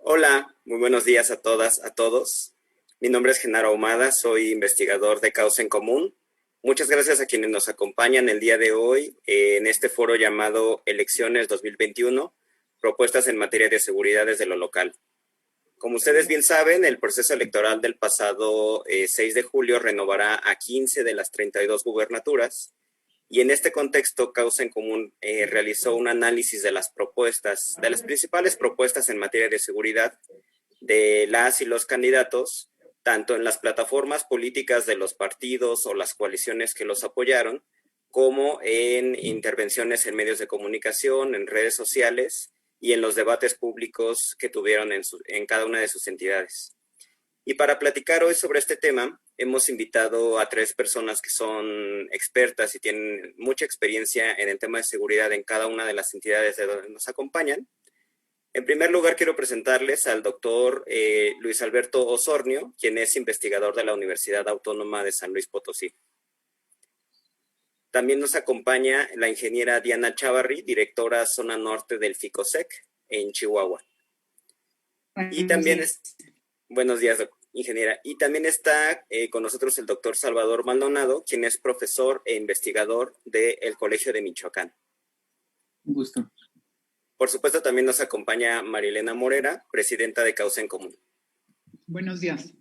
Hola, muy buenos días a todas, a todos. Mi nombre es Genaro Ahumada, soy investigador de Causa en Común. Muchas gracias a quienes nos acompañan el día de hoy en este foro llamado Elecciones 2021, propuestas en materia de seguridad desde lo local. Como ustedes bien saben, el proceso electoral del pasado 6 de julio renovará a 15 de las 32 gubernaturas. Y en este contexto, Causa en Común realizó un análisis de las propuestas, de las principales propuestas en materia de seguridad de las y los candidatos, tanto en las plataformas políticas de los partidos o las coaliciones que los apoyaron, como en intervenciones en medios de comunicación, en redes sociales y en los debates públicos que tuvieron en cada una de sus entidades. Y para platicar hoy sobre este tema, hemos invitado a 3 personas que son expertas y tienen mucha experiencia en el tema de seguridad en cada una de las entidades de donde nos acompañan. En primer lugar, quiero presentarles al doctor Luis Alberto Osornio, quien es investigador de la Universidad Autónoma de San Luis Potosí. También nos acompaña la ingeniera Diana Chávarri, directora Zona Norte del FICOSEC en Chihuahua. Y también buenos días, ingeniera. Y también está con nosotros el doctor Salvador Maldonado, quien es profesor e investigador del Colegio de Michoacán. Un gusto. Por supuesto, también nos acompaña Marilena Morera, presidenta de Causa en Común. Buenos días.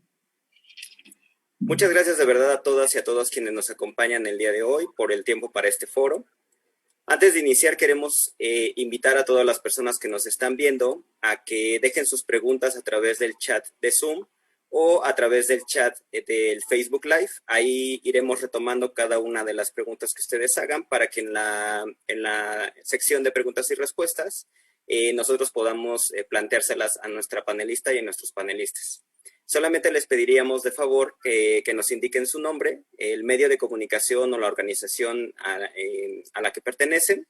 Muchas gracias de verdad a todas y a todos quienes nos acompañan el día de hoy por el tiempo para este foro. Antes de iniciar, queremos invitar a todas las personas que nos están viendo a que dejen sus preguntas a través del chat de Zoom o a través del chat del Facebook Live. Ahí iremos retomando cada una de las preguntas que ustedes hagan para que en la sección de preguntas y respuestas nosotros podamos planteárselas a nuestra panelista y a nuestros panelistas. Solamente les pediríamos de favor que nos indiquen su nombre, el medio de comunicación o la organización a la que pertenecen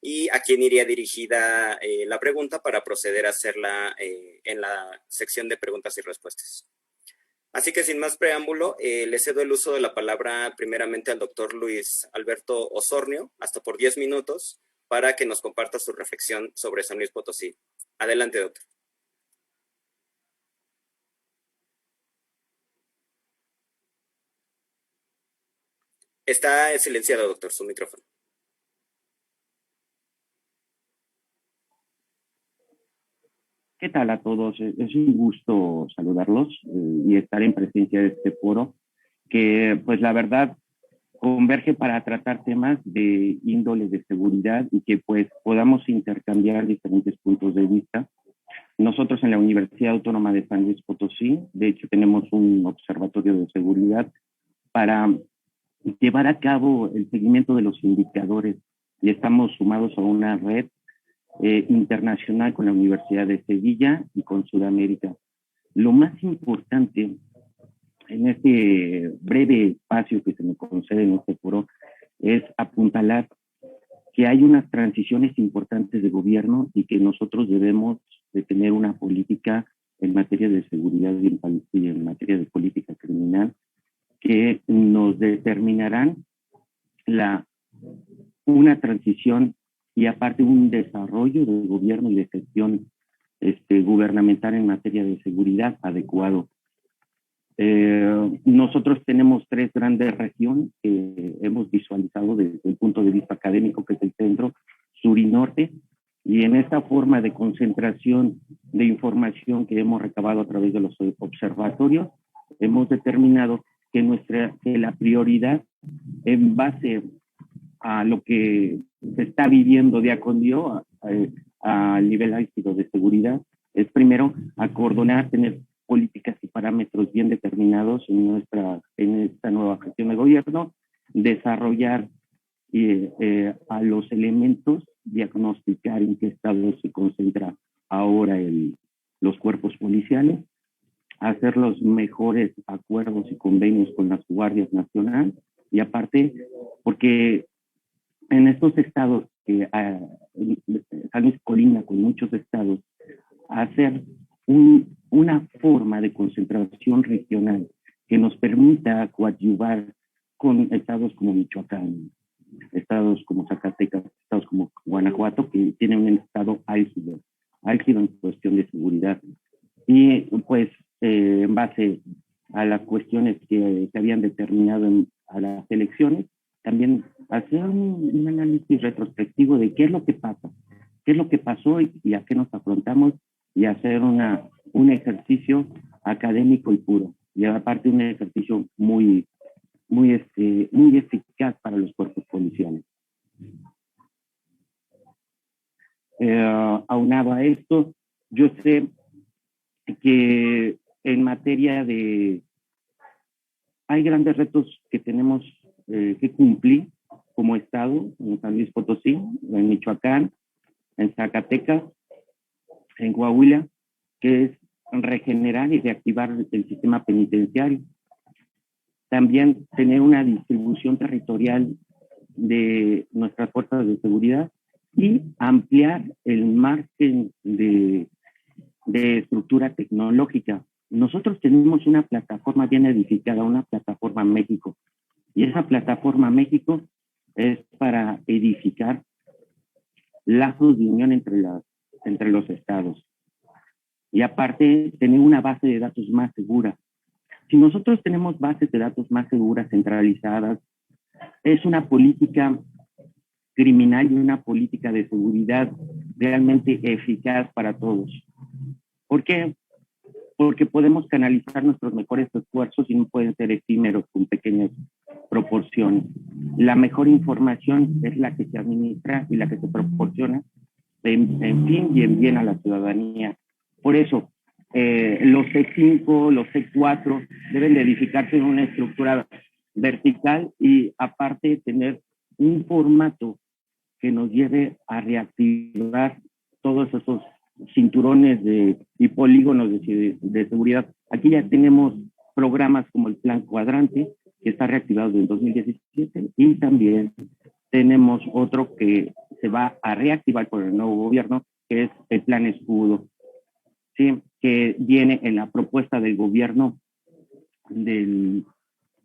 y a quién iría dirigida la pregunta para proceder a hacerla en la sección de preguntas y respuestas. Así que sin más preámbulo, le cedo el uso de la palabra primeramente al doctor Luis Alberto Osornio, hasta por 10 minutos, para que nos comparta su reflexión sobre San Luis Potosí. Adelante, doctor. Está silenciado, doctor, su micrófono. ¿Qué tal a todos? Es un gusto saludarlos y estar en presencia de este foro que, pues la verdad, converge para tratar temas de índole de seguridad y que pues podamos intercambiar diferentes puntos de vista. Nosotros en la Universidad Autónoma de San Luis Potosí, de hecho, tenemos un observatorio de seguridad para llevar a cabo el seguimiento de los indicadores y estamos sumados a una red internacional con la Universidad de Sevilla y con Sudamérica. Lo más importante en este breve espacio que se me concede en este foro es apuntalar que hay unas transiciones importantes de gobierno y que nosotros debemos de tener una política en materia de seguridad y en materia de política criminal que nos determinarán una transición y aparte un desarrollo del gobierno y de gestión gubernamental en materia de seguridad adecuado. Nosotros tenemos 3 grandes regiones que hemos visualizado desde el punto de vista académico, que es el centro, sur y norte, y en esta forma de concentración de información que hemos recabado a través de los observatorios, hemos determinado que la prioridad en base a lo que se está viviendo día con día a nivel álgido de seguridad es primero acordonar, tener políticas y parámetros bien determinados en esta nueva gestión de gobierno, desarrollar a los elementos, diagnosticar en qué estado se concentra ahora los cuerpos policiales, hacer los mejores acuerdos y convenios con las guardias nacionales y aparte, porque en estos estados que San Luis colinda con muchos estados, hacer una forma de concentración regional que nos permita coadyuvar con estados como Michoacán, estados como Zacatecas, estados como Guanajuato, que tienen un estado álgido en cuestión de seguridad. habían determinado a las elecciones, también hacer un análisis retrospectivo de qué es lo que pasa, qué es lo que pasó y a qué nos afrontamos, y hacer un ejercicio académico y puro, y aparte un ejercicio muy eficaz para los cuerpos policiales. Aunado a esto, yo sé que en materia de... Hay grandes retos que tenemos que cumplir como Estado, en San Luis Potosí, en Michoacán, en Zacatecas, en Coahuila, que es regenerar y reactivar el sistema penitenciario. También tener una distribución territorial de nuestras fuerzas de seguridad y ampliar el margen de estructura tecnológica. Nosotros tenemos una plataforma bien edificada, una plataforma México, y esa plataforma México es para edificar lazos de unión entre los estados. Y aparte, tener una base de datos más segura. Si nosotros tenemos bases de datos más seguras, centralizadas, es una política criminal y una política de seguridad realmente eficaz para todos. ¿Por qué? Porque podemos canalizar nuestros mejores esfuerzos y no pueden ser efímeros con pequeñas proporciones. La mejor información es la que se administra y la que se proporciona en fin y en bien a la ciudadanía. Por eso, los C5, los C4 deben de edificarse en una estructura vertical y aparte tener un formato que nos lleve a reactivar todos esos cinturones y polígonos de seguridad. Aquí ya tenemos programas como el Plan Cuadrante, que está reactivado en 2017, y también tenemos otro que se va a reactivar por el nuevo gobierno, que es el Plan Escudo, ¿sí? Que viene en la propuesta del gobierno del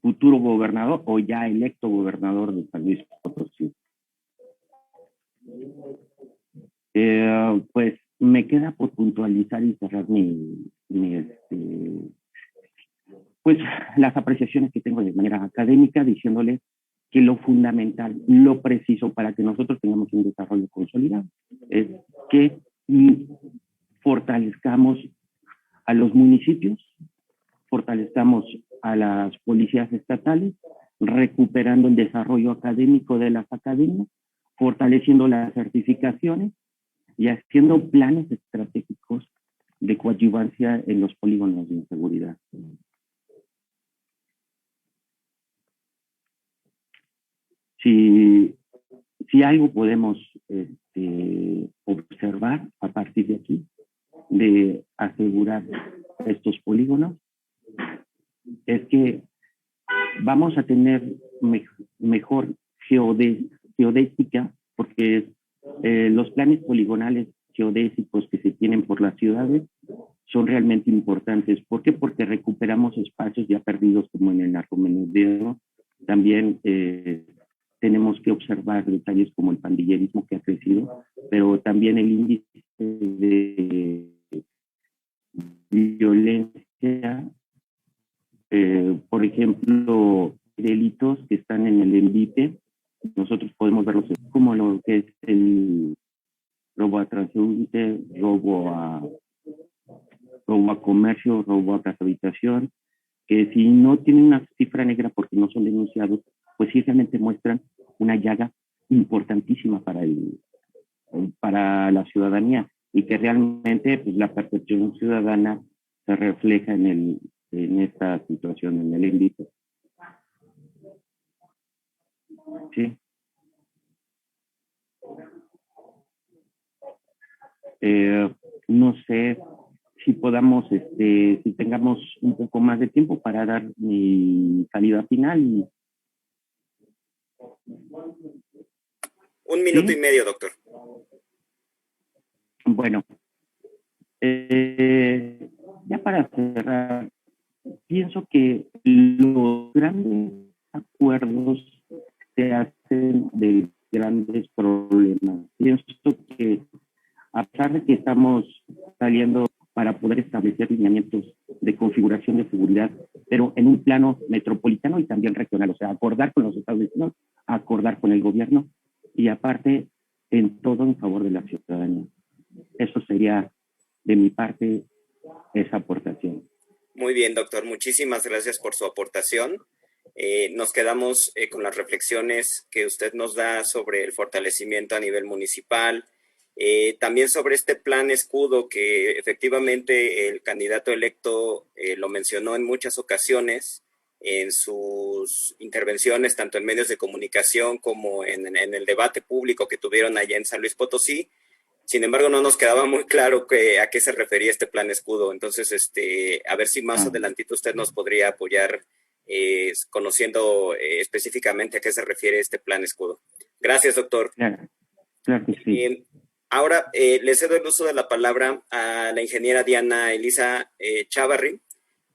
futuro gobernador o ya electo gobernador de San Luis Potosí. Pues me queda por puntualizar y cerrar pues las apreciaciones que tengo de manera académica, diciéndoles que lo fundamental, lo preciso para que nosotros tengamos un desarrollo consolidado es que fortalezcamos a los municipios, fortalezcamos a las policías estatales, recuperando el desarrollo académico de las academias, fortaleciendo las certificaciones y haciendo planes estratégicos de coadyuvancia en los polígonos de inseguridad. Si algo podemos observar a partir de aquí, de asegurar estos polígonos, es que vamos a tener mejor geodésica, porque los planes poligonales geodésicos que se tienen por las ciudades son realmente importantes. ¿Por qué? Porque recuperamos espacios ya perdidos, como en el narcomenudeo. También tenemos que observar detalles como el pandillerismo, que ha crecido, pero también el índice de violencia, por ejemplo, delitos que están en el ENVIPE. Nosotros podemos verlos como lo que es el robo a transeúnte, robo a comercio, robo a casa habitación, que si no tienen una cifra negra porque no son denunciados, pues sí realmente muestran una llaga importantísima para la ciudadanía, y que realmente pues, la percepción ciudadana se refleja en esta situación, en el índice. Sí. No sé si podamos, si tengamos un poco más de tiempo para dar mi salida final. Un minuto y medio, doctor. Bueno, ya para cerrar, pienso que los grandes acuerdos se hacen de grandes problemas. Pienso que a pesar de que estamos saliendo para poder establecer lineamientos de configuración de seguridad, pero en un plano metropolitano y también regional, o sea, acordar con los estados vecinos, acordar con el gobierno y aparte en todo en favor de la ciudadanía. Eso sería de mi parte esa aportación. Muy bien, doctor. Muchísimas gracias por su aportación. Nos quedamos con las reflexiones que usted nos da sobre el fortalecimiento a nivel municipal, también sobre este plan escudo que efectivamente el candidato electo lo mencionó en muchas ocasiones en sus intervenciones, tanto en medios de comunicación como en el debate público que tuvieron allá en San Luis Potosí. Sin embargo, no nos quedaba muy claro a qué se refería este plan escudo. Entonces, a ver si más adelantito usted nos podría apoyar conociendo específicamente a qué se refiere este plan escudo. Gracias, doctor. Claro que sí. Ahora le cedo el uso de la palabra a la ingeniera Diana Elisa Chávarri.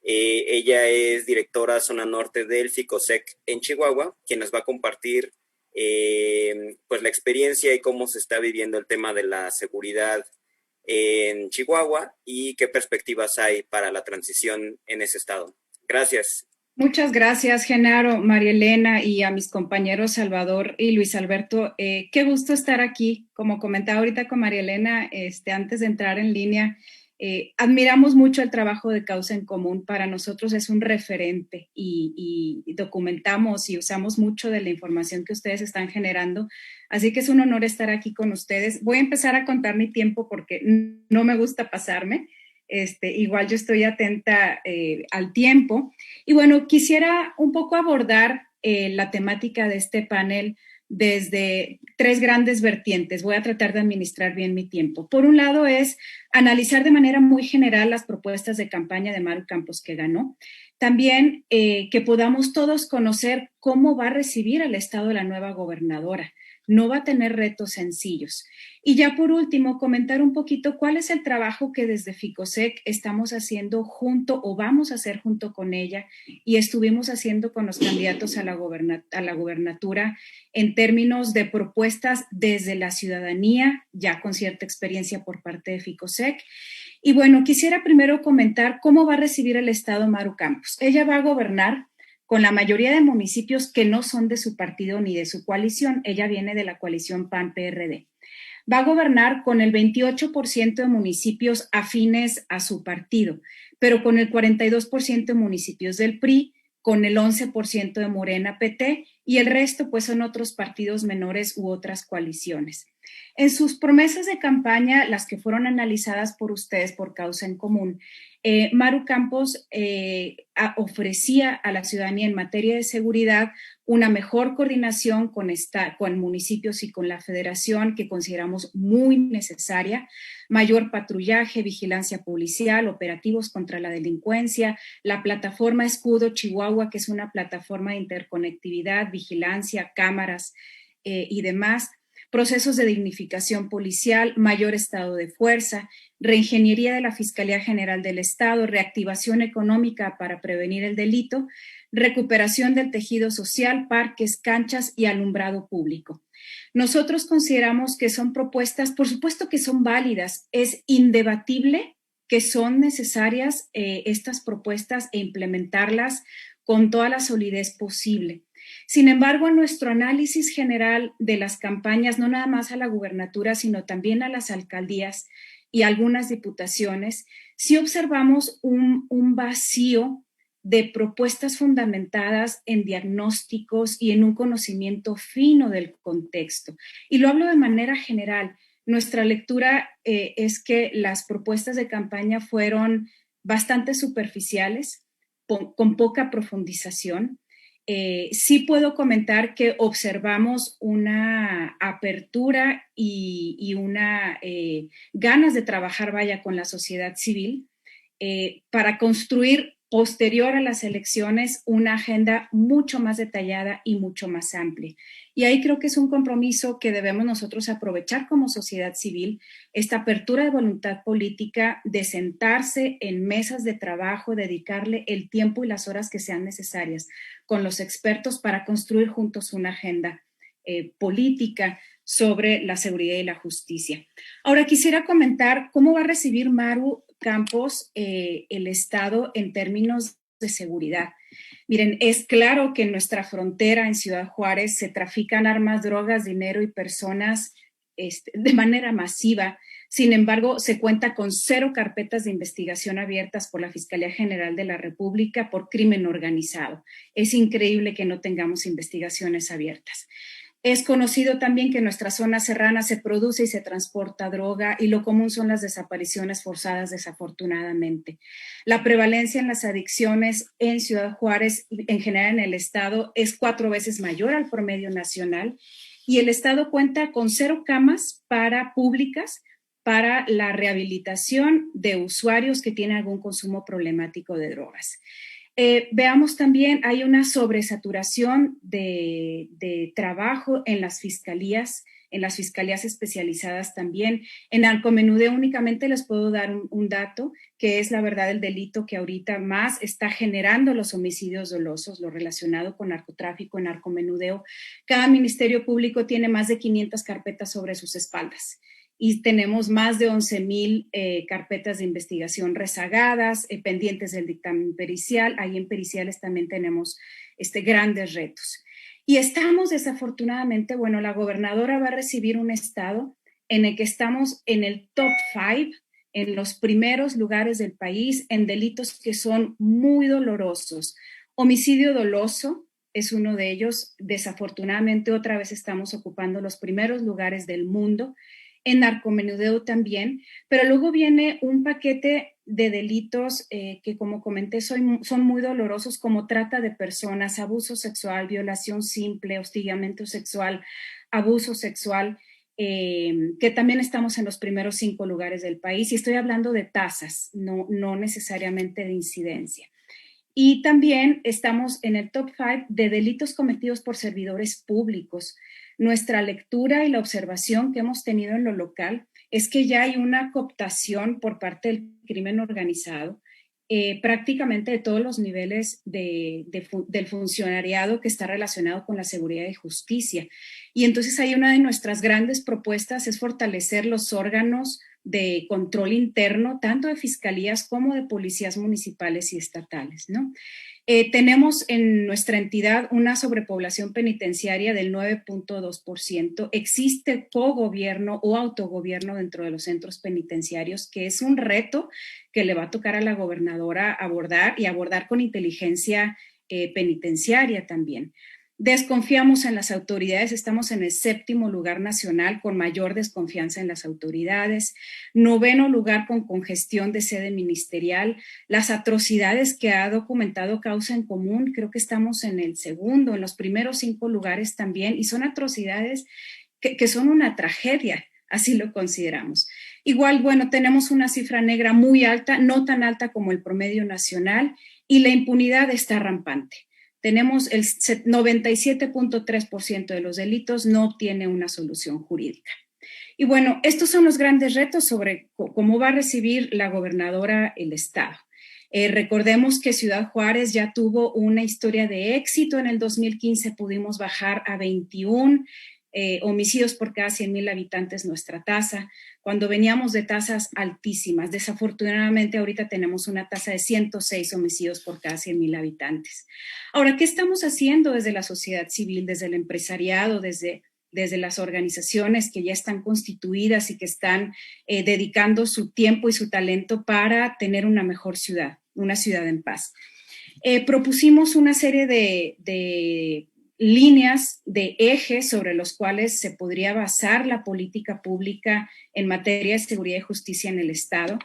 Ella es directora zona norte del FICOSEC en Chihuahua, quien nos va a compartir pues la experiencia y cómo se está viviendo el tema de la seguridad en Chihuahua y qué perspectivas hay para la transición en ese estado. Gracias. Muchas gracias, Genaro, María Elena y a mis compañeros Salvador y Luis Alberto. Qué gusto estar aquí. Como comentaba ahorita con María Elena, antes de entrar en línea, admiramos mucho el trabajo de Causa en Común. Para nosotros es un referente y documentamos y usamos mucho de la información que ustedes están generando. Así que es un honor estar aquí con ustedes. Voy a empezar a contar mi tiempo porque no me gusta pasarme. Igual yo estoy atenta al tiempo. Y bueno, quisiera un poco abordar la temática de este panel desde tres grandes vertientes. Voy a tratar de administrar bien mi tiempo. Por un lado es analizar de manera muy general las propuestas de campaña de Maru Campos que ganó. También que podamos todos conocer cómo va a recibir el estado de la nueva gobernadora. No va a tener retos sencillos. Y ya por último, comentar un poquito cuál es el trabajo que desde FICOSEC estamos haciendo junto o vamos a hacer junto con ella y estuvimos haciendo con los candidatos a la gobernatura en términos de propuestas desde la ciudadanía, ya con cierta experiencia por parte de FICOSEC. Y bueno, quisiera primero comentar cómo va a recibir el estado Maru Campos. Ella va a gobernar con la mayoría de municipios que no son de su partido ni de su coalición. Ella viene de la coalición PAN-PRD. Va a gobernar con el 28% de municipios afines a su partido, pero con el 42% de municipios del PRI, con el 11% de Morena PT y el resto pues son otros partidos menores u otras coaliciones. En sus promesas de campaña, las que fueron analizadas por ustedes por Causa en Común, Maru Campos ofrecía a la ciudadanía en materia de seguridad una mejor coordinación con municipios y con la federación que consideramos muy necesaria, mayor patrullaje, vigilancia policial, operativos contra la delincuencia, la plataforma Escudo Chihuahua, que es una plataforma de interconectividad, vigilancia, cámaras y demás, procesos de dignificación policial, mayor estado de fuerza, reingeniería de la Fiscalía General del Estado, reactivación económica para prevenir el delito, recuperación del tejido social, parques, canchas y alumbrado público. Nosotros consideramos que son propuestas, por supuesto que son válidas, es indebatible que son necesarias estas propuestas e implementarlas con toda la solidez posible. Sin embargo, en nuestro análisis general de las campañas, no nada más a la gubernatura, sino también a las alcaldías y algunas diputaciones, sí observamos un vacío de propuestas fundamentadas en diagnósticos y en un conocimiento fino del contexto. Y lo hablo de manera general. Nuestra lectura es que las propuestas de campaña fueron bastante superficiales, con poca profundización. Sí puedo comentar que observamos una apertura y una ganas de trabajar, vaya, con la sociedad civil para construir posterior a las elecciones una agenda mucho más detallada y mucho más amplia. Y ahí creo que es un compromiso que debemos nosotros aprovechar como sociedad civil, esta apertura de voluntad política de sentarse en mesas de trabajo, dedicarle el tiempo y las horas que sean necesarias con los expertos para construir juntos una agenda política sobre la seguridad y la justicia. Ahora quisiera comentar cómo va a recibir Maru Campos el Estado en términos de seguridad. Miren, es claro que en nuestra frontera en Ciudad Juárez se trafican armas, drogas, dinero y personas de manera masiva. Sin embargo, se cuenta con 0 carpetas de investigación abiertas por la Fiscalía General de la República por crimen organizado. Es increíble que no tengamos investigaciones abiertas. Es conocido también que en nuestra zona serrana se produce y se transporta droga y lo común son las desapariciones forzadas, desafortunadamente. La prevalencia en las adicciones en Ciudad Juárez, en general en el estado, es 4 veces mayor al promedio nacional y el estado cuenta con 0 camas públicas para la rehabilitación de usuarios que tienen algún consumo problemático de drogas. Veamos también, hay una sobresaturación de trabajo en las fiscalías especializadas también. En narcomenudeo únicamente les puedo dar un dato, que es la verdad el delito que ahorita más está generando los homicidios dolosos, lo relacionado con narcotráfico, narcomenudeo. Cada ministerio público tiene más de 500 carpetas sobre sus espaldas. Y tenemos más de 11,000 carpetas de investigación rezagadas, pendientes del dictamen pericial. Ahí en periciales también tenemos grandes retos. Y estamos desafortunadamente, bueno, la gobernadora va a recibir un estado en el que estamos en el top 5, en los primeros lugares del país, en delitos que son muy dolorosos. Homicidio doloso es uno de ellos. Desafortunadamente, otra vez estamos ocupando los primeros lugares del mundo. En narcomenudeo también, pero luego viene un paquete de delitos que, como comenté, son muy dolorosos, como trata de personas, abuso sexual, violación simple, hostigamiento sexual, abuso sexual, que también estamos en los primeros 5 lugares del país. Y estoy hablando de tasas, no necesariamente de incidencia. Y también estamos en el top 5 de delitos cometidos por servidores públicos. Nuestra lectura y la observación que hemos tenido en lo local es que ya hay una cooptación por parte del crimen organizado, prácticamente de todos los niveles del funcionariado que está relacionado con la seguridad y justicia. Y entonces ahí una de nuestras grandes propuestas es fortalecer los órganos de control interno, tanto de fiscalías como de policías municipales y estatales, ¿no? Tenemos en nuestra entidad una sobrepoblación penitenciaria del 9.2%. Existe cogobierno o autogobierno dentro de los centros penitenciarios, que es un reto que le va a tocar a la gobernadora abordar con inteligencia penitenciaria también. Desconfiamos en las autoridades, estamos en el 7º lugar nacional con mayor desconfianza en las autoridades, 9º lugar con congestión de sede ministerial, las atrocidades que ha documentado Causa en Común, creo que estamos en el 2º, en los primeros 5 lugares también, y son atrocidades que son una tragedia, así lo consideramos. Igual, bueno, tenemos una cifra negra muy alta, no tan alta como el promedio nacional, y la impunidad está rampante. Tenemos el 97.3% de los delitos no obtiene una solución jurídica. Y bueno, estos son los grandes retos sobre cómo va a recibir la gobernadora el estado. Recordemos que Ciudad Juárez ya tuvo una historia de éxito. En el 2015 pudimos bajar a 21 homicidios por cada 100,000 habitantes nuestra tasa, cuando veníamos de tasas altísimas. Desafortunadamente ahorita tenemos una tasa de 106 homicidios por cada 100,000 habitantes. Ahora, ¿qué estamos haciendo desde la sociedad civil, desde el empresariado, desde las organizaciones que ya están constituidas y que están dedicando su tiempo y su talento para tener una mejor ciudad, una ciudad en paz? Propusimos una serie de líneas de ejes sobre los cuales se podría basar la política pública en materia de seguridad y justicia en el Estado.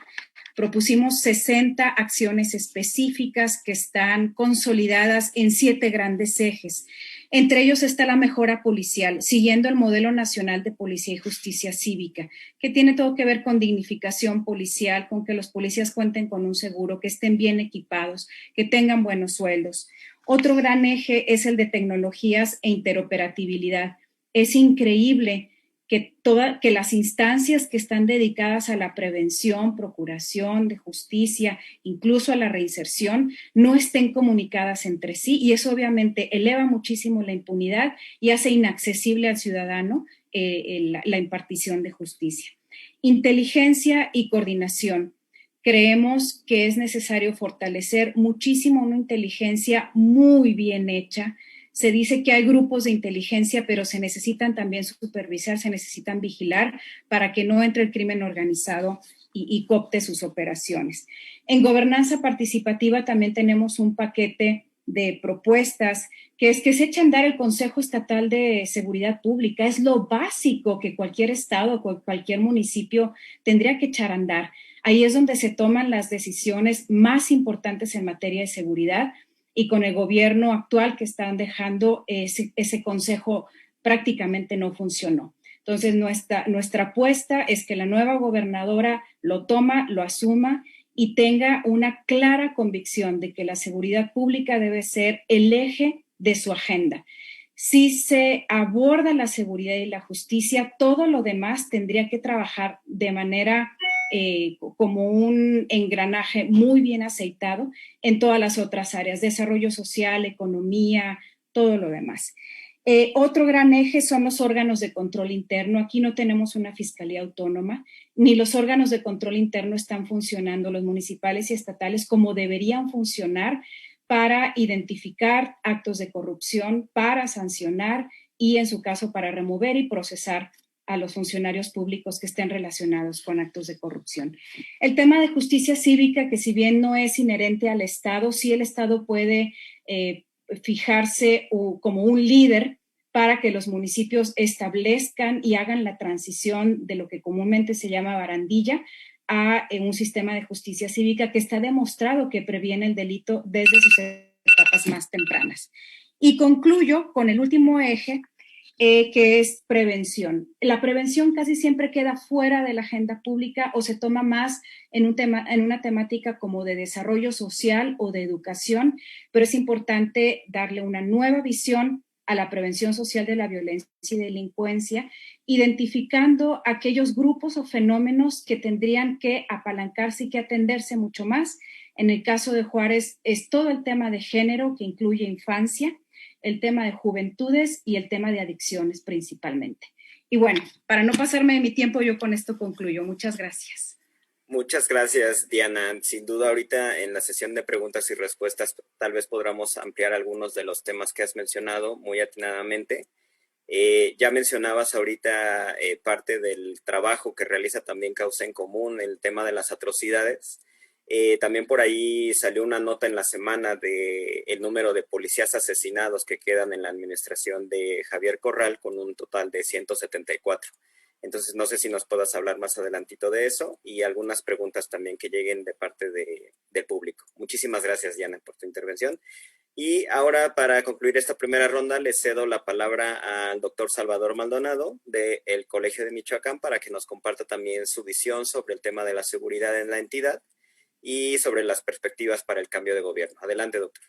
Propusimos 60 acciones específicas que están consolidadas en 7 grandes ejes. Entre ellos está la mejora policial, siguiendo el modelo nacional de policía y justicia cívica, que tiene todo que ver con dignificación policial, con que los policías cuenten con un seguro, que estén bien equipados, que tengan buenos sueldos. Otro gran eje es el de tecnologías e interoperabilidad. Es increíble que las instancias que están dedicadas a la prevención, procuración de justicia, incluso a la reinserción, no estén comunicadas entre sí, y eso obviamente eleva muchísimo la impunidad y hace inaccesible al ciudadano la impartición de justicia. Inteligencia y coordinación. creemos que es necesario fortalecer muchísimo una inteligencia muy bien hecha. Se dice que hay grupos de inteligencia, pero se necesitan también supervisar, se necesitan vigilar para que no entre el crimen organizado y coopte sus operaciones. En gobernanza participativa también tenemos un paquete de propuestas que es que se echa a andar el Consejo Estatal de Seguridad Pública. Es lo básico que cualquier estado, cualquier municipio tendría que echar a andar. Ahí es donde se toman las decisiones más importantes en materia de seguridad, y con el gobierno actual que están dejando ese consejo prácticamente no funcionó. Entonces, nuestra apuesta es que la nueva gobernadora lo toma, lo asuma y tenga una clara convicción de que la seguridad pública debe ser el eje de su agenda. Si se aborda la seguridad y la justicia, todo lo demás tendría que trabajar de manera como un engranaje muy bien aceitado en todas las otras áreas, desarrollo social, economía, todo lo demás. Otro gran eje son los órganos de control interno. Aquí no tenemos una fiscalía autónoma, ni los órganos de control interno están funcionando, los municipales y estatales, como deberían funcionar para identificar actos de corrupción, para sancionar y, en su caso, para remover y procesar a los funcionarios públicos que estén relacionados con actos de corrupción. El tema de justicia cívica, que si bien no es inherente al Estado, sí el Estado puede fijarse como un líder para que los municipios establezcan y hagan la transición de lo que comúnmente se llama barandilla a un sistema de justicia cívica que está demostrado que previene el delito desde sus etapas más tempranas. Y concluyo con el último eje, que es prevención. La prevención casi siempre queda fuera de la agenda pública o se toma más en una temática como de desarrollo social o de educación, pero es importante darle una nueva visión a la prevención social de la violencia y delincuencia, identificando aquellos grupos o fenómenos que tendrían que apalancarse y que atenderse mucho más. En el caso de Juárez es todo el tema de género, que incluye infancia, el tema de juventudes y el tema de adicciones principalmente. Y bueno, para no pasarme de mi tiempo, yo con esto concluyo. Muchas gracias. Muchas gracias, Diana. Sin duda, ahorita en la sesión de preguntas y respuestas tal vez podamos ampliar algunos de los temas que has mencionado muy atinadamente. Ya mencionabas ahorita parte del trabajo que realiza también Causa en Común, el tema de las atrocidades. También por ahí salió una nota en la semana de el número de policías asesinados que quedan en la administración de Javier Corral, con un total de 174. Entonces, no sé si nos puedas hablar más adelantito de eso y algunas preguntas también que lleguen de parte del público. Muchísimas gracias, Diana, por tu intervención. Y ahora, para concluir esta primera ronda, le cedo la palabra al doctor Salvador Maldonado del Colegio de Michoacán para que nos comparta también su visión sobre el tema de la seguridad en la entidad y sobre las perspectivas para el cambio de gobierno. Adelante, doctor.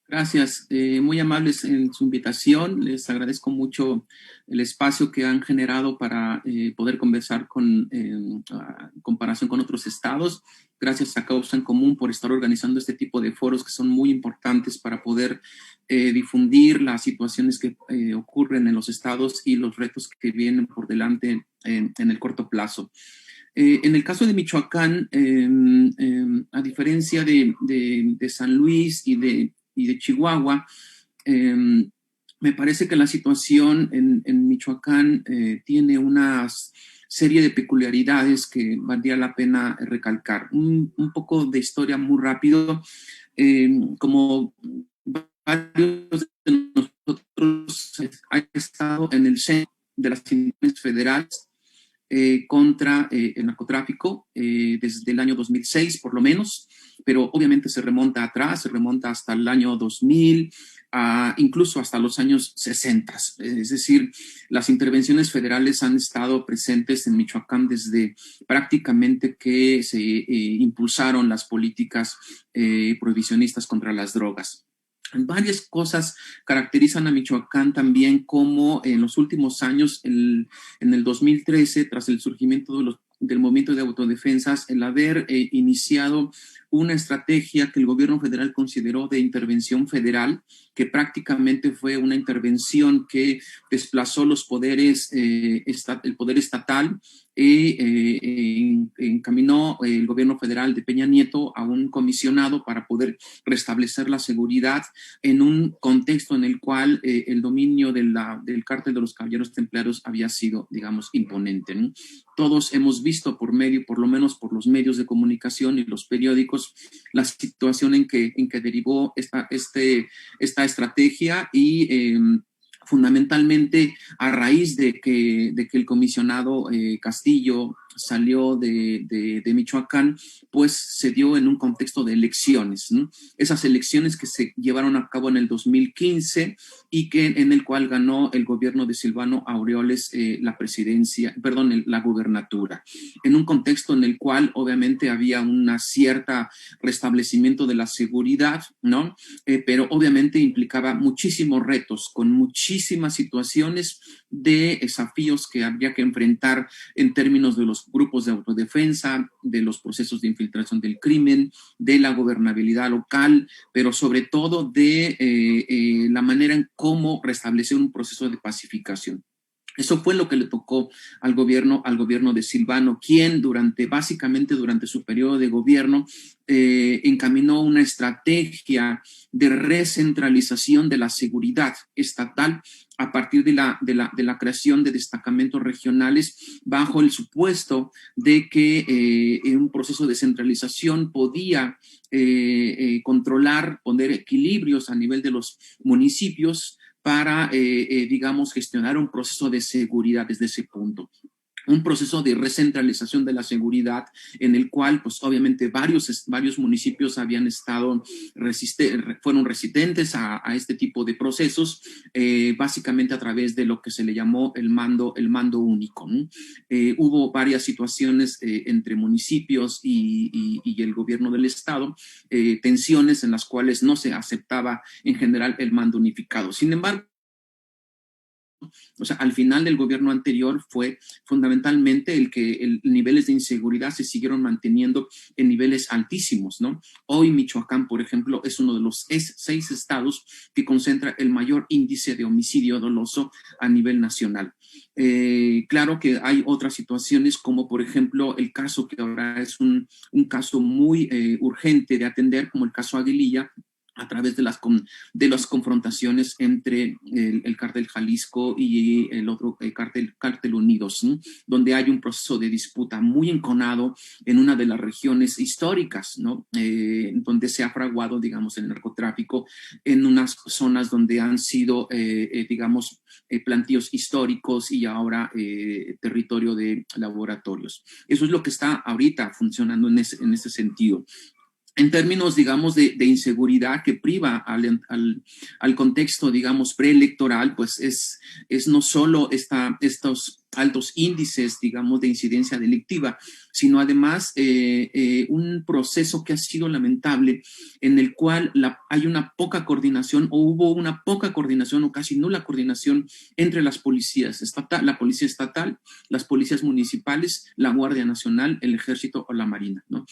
Gracias, muy amables en su invitación. Les agradezco mucho el espacio que han generado para poder conversar en comparación con otros estados. Gracias a Causa en Común por estar organizando este tipo de foros que son muy importantes para poder difundir las situaciones que ocurren en los estados y los retos que vienen por delante en el corto plazo. En el caso de Michoacán, a diferencia de San Luis y de Chihuahua, me parece que la situación en Michoacán tiene una serie de peculiaridades que valdría la pena recalcar. Un poco de historia muy rápido. Como varios de nosotros ha estado en el centro de las instituciones federales contra el narcotráfico desde el año 2006 por lo menos, pero obviamente se remonta atrás, se remonta hasta el año 2000, incluso hasta los años 60. Es decir, las intervenciones federales han estado presentes en Michoacán desde prácticamente que se impulsaron las políticas prohibicionistas contra las drogas. Varias cosas caracterizan a Michoacán también, como en los últimos años, en el 2013, tras el surgimiento del movimiento de autodefensas, el haber iniciado una estrategia que el gobierno federal consideró de intervención federal, que prácticamente fue una intervención que desplazó los poderes, el poder estatal, encaminó el gobierno federal de Peña Nieto a un comisionado para poder restablecer la seguridad en un contexto en el cual el dominio del cártel de los Caballeros Templarios había sido, digamos, imponente, ¿no? Todos hemos visto por lo menos por los medios de comunicación y los periódicos, la situación en que derivó esta estrategia y fundamentalmente a raíz de que el comisionado Castillo salió de Michoacán, pues se dio en un contexto de elecciones, ¿no? Esas elecciones que se llevaron a cabo en el 2015 y en el cual ganó el gobierno de Silvano Aureoles la gubernatura, en un contexto en el cual obviamente había una cierta restablecimiento de la seguridad, ¿no? Pero obviamente implicaba muchísimos retos, con muchísimas situaciones de desafíos que habría que enfrentar en términos de los grupos de autodefensa, de los procesos de infiltración del crimen, de la gobernabilidad local, pero sobre todo de la manera en cómo restablecer un proceso de pacificación. Eso fue lo que le tocó al gobierno de Silvano, quien básicamente durante su periodo de gobierno encaminó una estrategia de recentralización de la seguridad estatal a partir de la creación de destacamentos regionales bajo el supuesto de que un proceso de centralización podía controlar, poner equilibrios a nivel de los municipios para, digamos, gestionar un proceso de seguridad desde ese punto. Un proceso de recentralización de la seguridad en el cual, pues obviamente varios municipios fueron resistentes a este tipo de procesos, básicamente a través de lo que se le llamó el mando único, ¿no? Hubo varias situaciones entre municipios y el gobierno del estado, tensiones en las cuales no se aceptaba en general el mando unificado. Sin embargo, o sea, al final del gobierno anterior fue fundamentalmente el que niveles de inseguridad se siguieron manteniendo en niveles altísimos, ¿no? Hoy Michoacán, por ejemplo, es uno de los 6 estados que concentra el mayor índice de homicidio doloso a nivel nacional. Claro que hay otras situaciones como por ejemplo el caso que ahora es un caso muy urgente de atender, como el caso Aguililla, a través de las confrontaciones entre el cártel Jalisco y el otro cártel Unidos, ¿no? Donde hay un proceso de disputa muy enconado en una de las regiones históricas, ¿no? Donde se ha fraguado, digamos, el narcotráfico en unas zonas donde han sido, digamos, plantíos históricos y ahora territorio de laboratorios. Eso es lo que está ahorita funcionando en ese sentido. En términos, digamos, de inseguridad que priva al contexto, digamos, preelectoral, pues es no solo estos altos índices, digamos, de incidencia delictiva, sino además un proceso que ha sido lamentable en el cual hay una poca coordinación o hubo una poca coordinación o casi nula coordinación entre las policías la policía estatal, las policías municipales, la Guardia Nacional, el Ejército o la Marina, ¿no?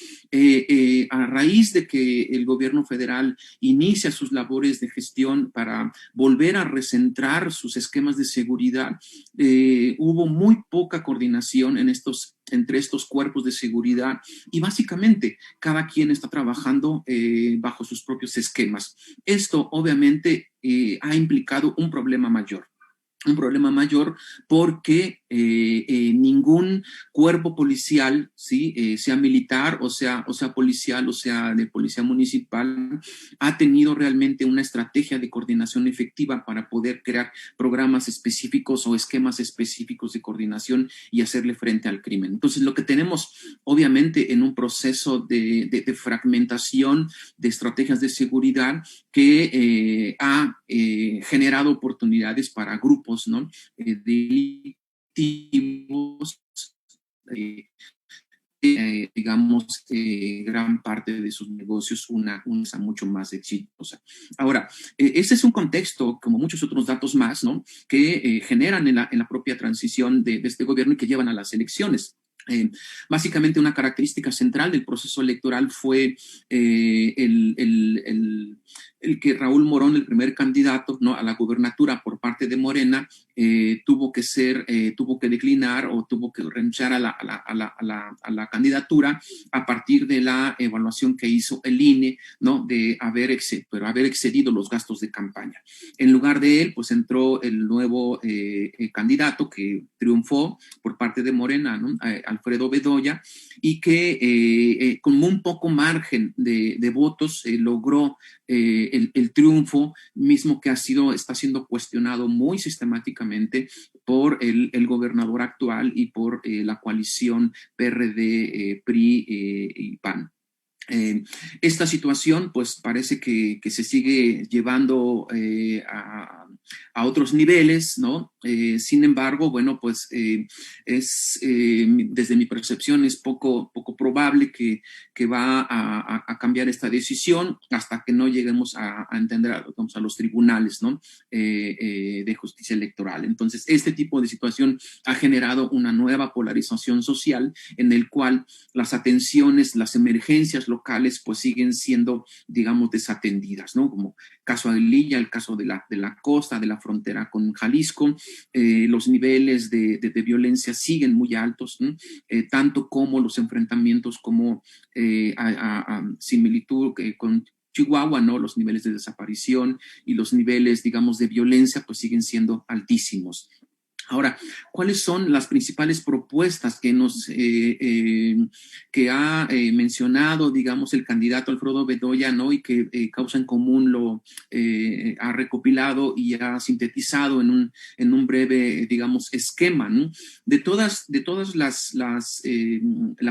A raíz de que el gobierno federal inicia sus labores de gestión para volver a recentrar sus esquemas de seguridad, hubo muy poca coordinación entre estos cuerpos de seguridad y básicamente cada quien está trabajando bajo sus propios esquemas. Esto obviamente ha implicado un problema mayor porque ningún cuerpo policial, ¿sí? Sea militar o sea policial o sea de policía municipal, ha tenido realmente una estrategia de coordinación efectiva para poder crear programas específicos o esquemas específicos de coordinación y hacerle frente al crimen. Entonces, lo que tenemos obviamente en un proceso de fragmentación de estrategias de seguridad que ha generado oportunidades para grupos, ¿no? Delictivos, digamos, gran parte de sus negocios una mucho más exitosa. Ahora, ese es un contexto, como muchos otros datos más, ¿no? Que generan en la propia transición de este gobierno y que llevan a las elecciones. Básicamente una característica central del proceso electoral fue el que Raúl Morón, el primer candidato, ¿no?, a la gubernatura por parte de Morena, tuvo que declinar o tuvo que renunciar a la candidatura a partir de la evaluación que hizo el INE, ¿no?, de haber excedido los gastos de campaña. En lugar de él, pues entró el nuevo candidato que triunfó por parte de Morena, ¿no?, Alfredo Bedoya, y que con un poco margen de votos logró el triunfo mismo que está siendo cuestionado muy sistemáticamente por el gobernador actual y por la coalición PRD, PRI y PAN. Esta situación pues parece que se sigue llevando a otros niveles, ¿no? Sin embargo, bueno, pues desde mi percepción es poco probable que va a cambiar esta decisión hasta que no lleguemos a entender a los tribunales, ¿no?, de justicia electoral. Entonces, este tipo de situación ha generado una nueva polarización social en el cual las atenciones, las emergencias locales pues siguen siendo, digamos, desatendidas, ¿no? Como caso Aguililla, el caso de la costa, de la frontera con Jalisco, los niveles de violencia siguen muy altos, ¿no? Tanto como los enfrentamientos como similitud con Chihuahua, ¿no? Los niveles de desaparición y los niveles, digamos, de violencia pues siguen siendo altísimos. Ahora, ¿cuáles son las principales propuestas que ha mencionado, digamos, el candidato Alfredo Bedoya, ¿no?, y que Causa en Común lo ha recopilado y ha sintetizado en un breve, digamos, esquema, ¿no? De todas la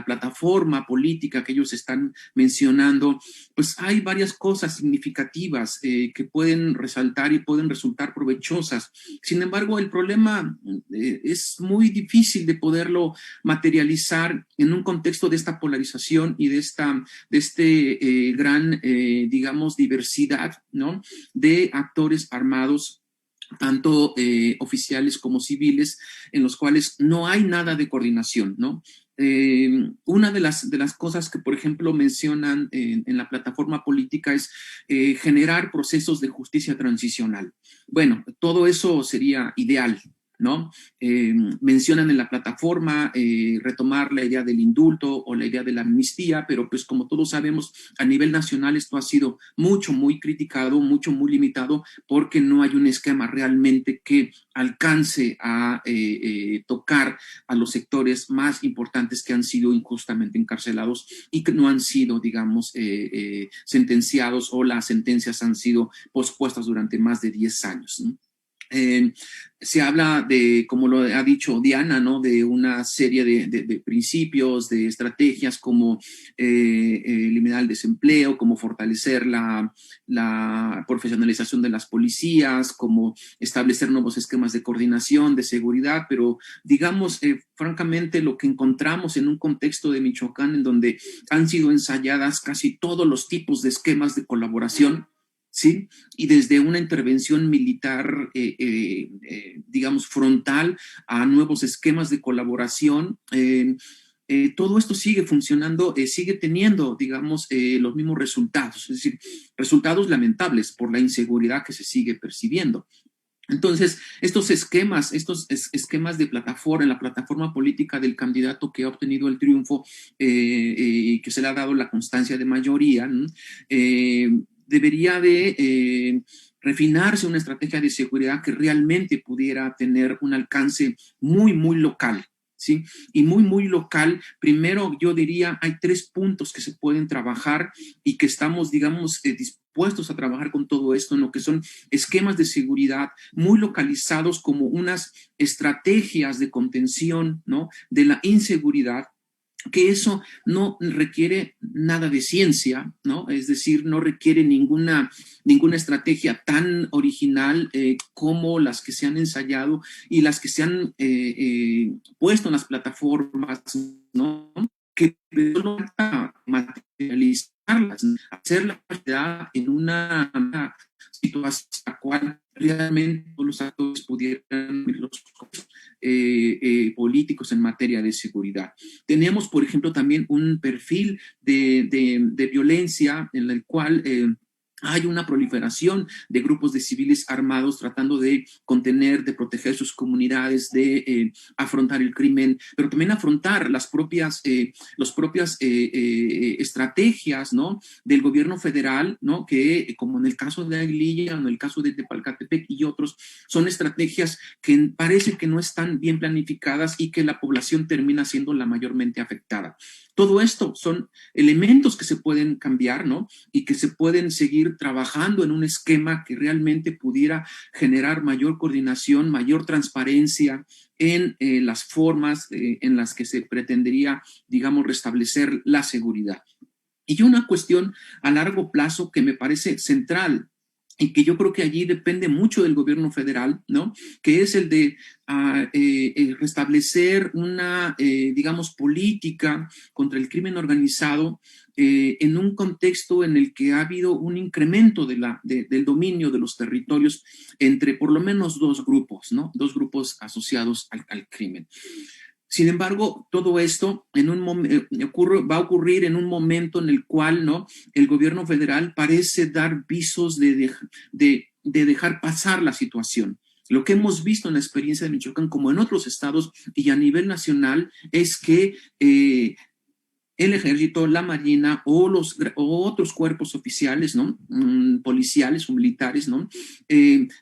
plataforma política que ellos están mencionando, pues hay varias cosas significativas que pueden resaltar y pueden resultar provechosas. Sin embargo, el problema es muy difícil de poderlo materializar en un contexto de esta polarización y de este gran, digamos, diversidad, ¿no?, de actores armados, tanto oficiales como civiles, en los cuales no hay nada de coordinación, ¿no? Una de las cosas que, por ejemplo, mencionan en la plataforma política es generar procesos de justicia transicional. Bueno, todo eso sería ideal, ¿no? Mencionan en la plataforma retomar la idea del indulto o la idea de la amnistía, pero pues como todos sabemos, a nivel nacional esto ha sido muy criticado, muy limitado, porque no hay un esquema realmente que alcance a tocar a los sectores más importantes que han sido injustamente encarcelados y que no han sido, digamos, sentenciados, o las sentencias han sido pospuestas durante más de 10 años, ¿no? Se habla de, como lo ha dicho Diana, ¿no?, de una serie de principios, de estrategias como eliminar el desempleo, como fortalecer la profesionalización de las policías, como establecer nuevos esquemas de coordinación, de seguridad, pero digamos, francamente, lo que encontramos en un contexto de Michoacán en donde han sido ensayadas casi todos los tipos de esquemas de colaboración, ¿sí? Y desde una intervención militar, digamos, frontal a nuevos esquemas de colaboración, todo esto sigue funcionando, sigue teniendo, digamos, los mismos resultados, es decir, resultados lamentables por la inseguridad que se sigue percibiendo. Entonces, estos esquemas de plataforma, en la plataforma política del candidato que ha obtenido el triunfo, que se le ha dado la constancia de mayoría, ¿no?, debería de refinarse una estrategia de seguridad que realmente pudiera tener un alcance muy local, ¿sí? Y muy local. Primero, yo diría, hay 3 puntos que se pueden trabajar y que estamos, digamos, dispuestos a trabajar con todo esto, en lo que son esquemas de seguridad muy localizados como unas estrategias de contención, ¿no?, de la inseguridad, que eso no requiere nada de ciencia, ¿no? Es decir, no requiere ninguna estrategia tan original como las que se han ensayado y las que se han puesto en las plataformas, ¿no?, que solo falta materializarlas, hacerlas realidad en una situación en la cual realmente todos los actores pudieran los políticos en materia de seguridad. Tenemos, por ejemplo, también un perfil de violencia en el cual hay una proliferación de grupos de civiles armados tratando de contener, de proteger sus comunidades, de afrontar el crimen, pero también afrontar las propias estrategias, ¿no?, del gobierno federal, ¿no?, que como en el caso de Aguililla, en el caso de Tepalcatepec y otros, son estrategias que parece que no están bien planificadas y que la población termina siendo la mayormente afectada. Todo esto son elementos que se pueden cambiar, ¿no?, y que se pueden seguir trabajando en un esquema que realmente pudiera generar mayor coordinación, mayor transparencia en las formas en las que se pretendería, digamos, restablecer la seguridad. Y una cuestión a largo plazo que me parece central y que yo creo que allí depende mucho del gobierno federal, ¿no?, que es el de restablecer una, digamos, política contra el crimen organizado en un contexto en el que ha habido un incremento del dominio de los territorios entre por lo menos dos grupos, ¿no?, dos grupos asociados al crimen. Sin embargo, todo esto va a ocurrir en un momento en el cual, ¿no?, el gobierno federal parece dar visos de dejar pasar la situación. Lo que hemos visto en la experiencia de Michoacán, como en otros estados y a nivel nacional, es que el ejército, la marina o otros cuerpos oficiales, ¿no?, policiales o militares, ¿no?,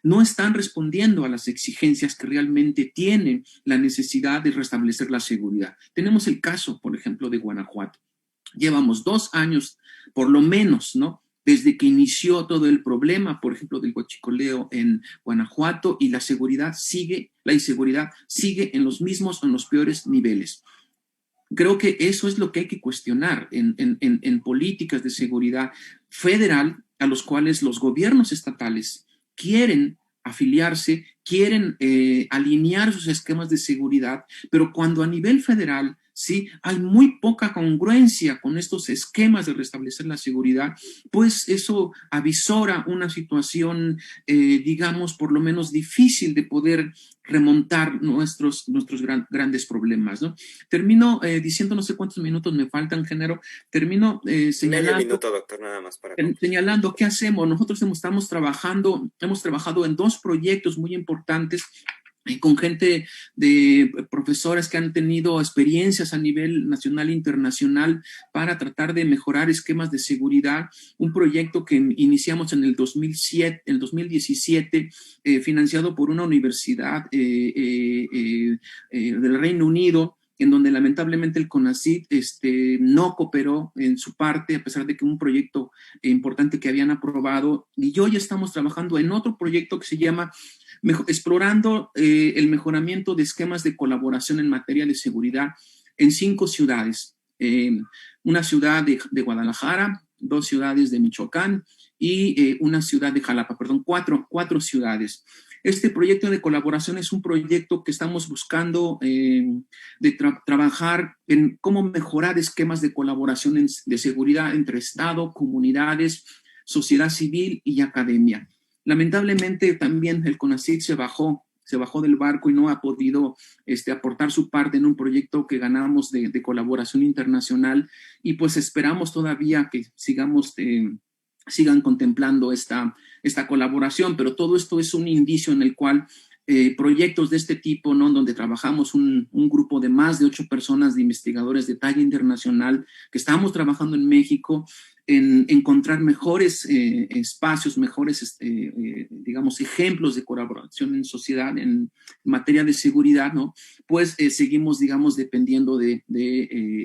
no están respondiendo a las exigencias que realmente tienen la necesidad de restablecer la seguridad. Tenemos el caso, por ejemplo, de Guanajuato. Llevamos 2 años, por lo menos, ¿no?, desde que inició todo el problema, por ejemplo, del huachicoleo en Guanajuato, y la inseguridad sigue en los mismos o en los peores niveles. Creo que eso es lo que hay que cuestionar en políticas de seguridad federal a los cuales los gobiernos estatales quieren afiliarse, quieren alinear sus esquemas de seguridad, pero cuando a nivel federal sí hay muy poca congruencia con estos esquemas de restablecer la seguridad, pues eso avisora una situación, digamos, por lo menos difícil de poder remontar nuestros grandes problemas, ¿no? Termino diciendo, no sé cuántos minutos me faltan, Género, termino señalando... Medio minuto, doctor, nada más para señalando qué hacemos. Nosotros hemos trabajado en 2 proyectos muy importantes con gente de profesores que han tenido experiencias a nivel nacional e internacional para tratar de mejorar esquemas de seguridad. Un proyecto que iniciamos en el 2017, financiado por una universidad del Reino Unido, en donde lamentablemente el CONACYT no cooperó en su parte, a pesar de que un proyecto importante que habían aprobado. Y hoy estamos trabajando en otro proyecto que se llama explorando el mejoramiento de esquemas de colaboración en materia de seguridad en 5 ciudades. Una ciudad de Guadalajara, 2 ciudades de Michoacán y una ciudad de Jalapa, perdón, 4 Este proyecto de colaboración es un proyecto que estamos buscando trabajar en cómo mejorar esquemas de colaboración de seguridad entre Estado, comunidades, sociedad civil y academia. Lamentablemente también el CONACYT se bajó del barco y no ha podido aportar su parte en un proyecto que ganamos de colaboración internacional, y pues esperamos todavía que sigan contemplando esta colaboración, pero todo esto es un indicio en el cual proyectos de este tipo, ¿no?, donde trabajamos un grupo de más de 8 personas de investigadores de talla internacional que estamos trabajando en México en encontrar mejores espacios, mejores, digamos, ejemplos de colaboración en sociedad en materia de seguridad, ¿no? Pues seguimos, digamos, dependiendo de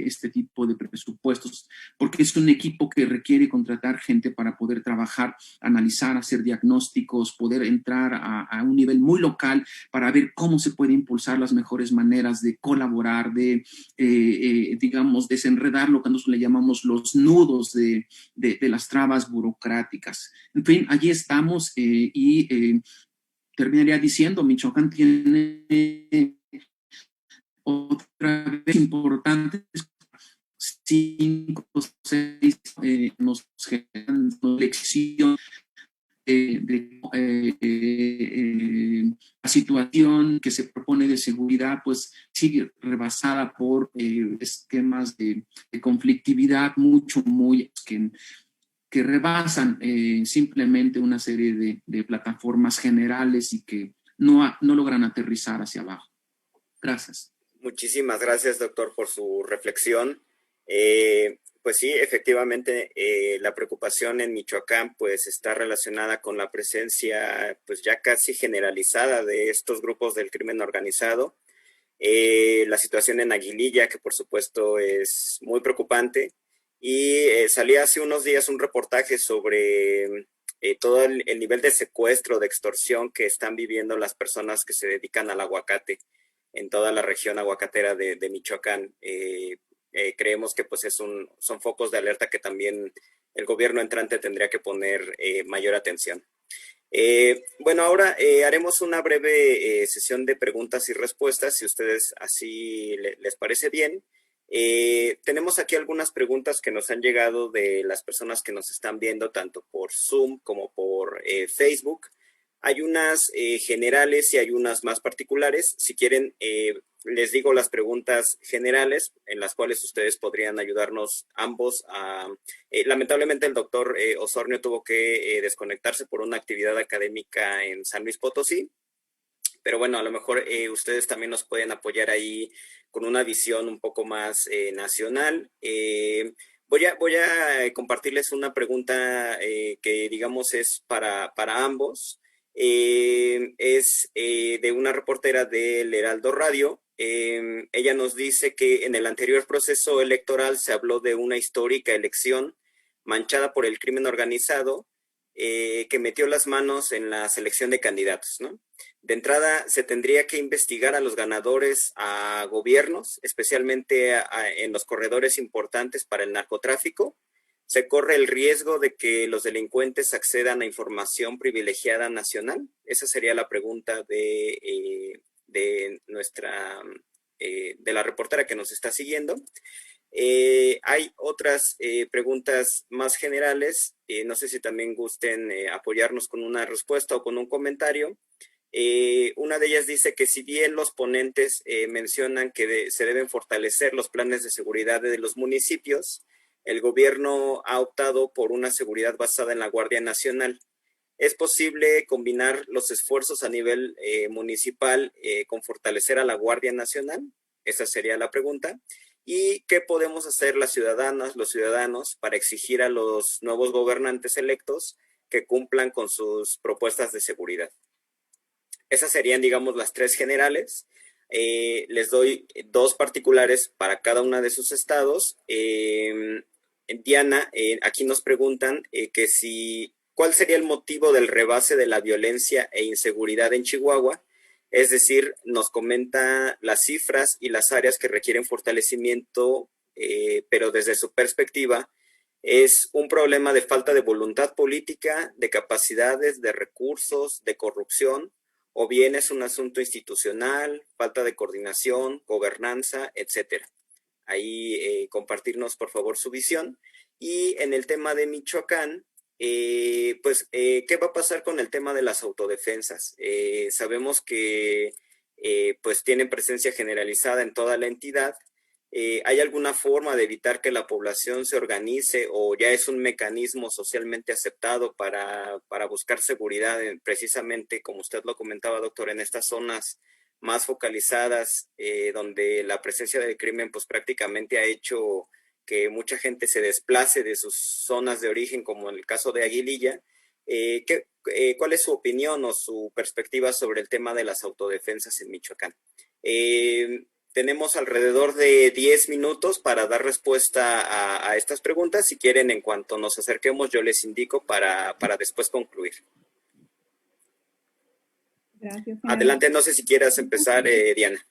este tipo de presupuestos, porque es un equipo que requiere contratar gente para poder trabajar, analizar, hacer diagnósticos, poder entrar a un nivel muy local para ver cómo se puede impulsar las mejores maneras de colaborar, de, digamos, desenredar lo que nosotros le llamamos los nudos de las trabas burocráticas. En fin, allí estamos y terminaría diciendo, Michoacán tiene otra vez importantes 5 o 6 nos generan lección la situación que se propone de seguridad pues sigue rebasada por esquemas de conflictividad que rebasan simplemente una serie de plataformas generales y que no logran aterrizar hacia abajo. Gracias. Muchísimas gracias, doctor, por su reflexión. Pues sí, efectivamente, la preocupación en Michoacán pues está relacionada con la presencia pues ya casi generalizada de estos grupos del crimen organizado. La situación en Aguililla, que por supuesto es muy preocupante, y salía hace unos días un reportaje sobre todo el nivel de secuestro, de extorsión que están viviendo las personas que se dedican al aguacate en toda la región aguacatera de Michoacán. Creemos que pues son focos de alerta que también el gobierno entrante tendría que poner mayor atención. Bueno, ahora haremos una breve sesión de preguntas y respuestas, si ustedes así les parece bien. Tenemos aquí algunas preguntas que nos han llegado de las personas que nos están viendo tanto por Zoom como por Facebook. Hay unas generales y hay unas más particulares. Si quieren, les digo las preguntas generales en las cuales ustedes podrían ayudarnos ambos. Lamentablemente el doctor Osornio tuvo que desconectarse por una actividad académica en San Luis Potosí. Pero bueno, a lo mejor ustedes también nos pueden apoyar ahí con una visión un poco más nacional. Voy a compartirles una pregunta que digamos es para ambos. Es de una reportera del Heraldo Radio. Ella nos dice que en el anterior proceso electoral se habló de una histórica elección manchada por el crimen organizado que metió las manos en la selección de candidatos, ¿no? De entrada, se tendría que investigar a los ganadores a gobiernos, especialmente en los corredores importantes para el narcotráfico. Se corre el riesgo de que los delincuentes accedan a información privilegiada nacional. Esa sería la pregunta de la reportera que nos está siguiendo. Hay otras preguntas más generales. No sé si también gusten apoyarnos con una respuesta o con un comentario. Una de ellas dice que si bien los ponentes mencionan que se deben fortalecer los planes de seguridad de los municipios, el gobierno ha optado por una seguridad basada en la Guardia Nacional. ¿Es posible combinar los esfuerzos a nivel municipal con fortalecer a la Guardia Nacional? Esa sería la pregunta. ¿Y qué podemos hacer las ciudadanas, los ciudadanos, para exigir a los nuevos gobernantes electos que cumplan con sus propuestas de seguridad? Esas serían, digamos, las tres generales. Les doy dos particulares para cada una de sus estados. Diana, aquí nos preguntan ¿cuál sería el motivo del rebase de la violencia e inseguridad en Chihuahua? Es decir, nos comenta las cifras y las áreas que requieren fortalecimiento, pero desde su perspectiva, ¿es un problema de falta de voluntad política, de capacidades, de recursos, de corrupción? ¿O bien es un asunto institucional, falta de coordinación, gobernanza, etcétera? Ahí compartirnos, por favor, su visión. Y en el tema de Michoacán, ¿qué va a pasar con el tema de las autodefensas? Sabemos que pues tienen presencia generalizada en toda la entidad. ¿Hay alguna forma de evitar que la población se organice o ya es un mecanismo socialmente aceptado para buscar seguridad, precisamente como usted lo comentaba, doctor, en estas zonas más focalizadas, donde la presencia del crimen pues prácticamente ha hecho que mucha gente se desplace de sus zonas de origen, como en el caso de Aguililla? ¿Cuál es su opinión o su perspectiva sobre el tema de las autodefensas en Michoacán? Tenemos alrededor de 10 minutos para dar respuesta a estas preguntas. Si quieren, en cuanto nos acerquemos, yo les indico para después concluir. Gracias. Adelante, no sé si quieras empezar, Diana.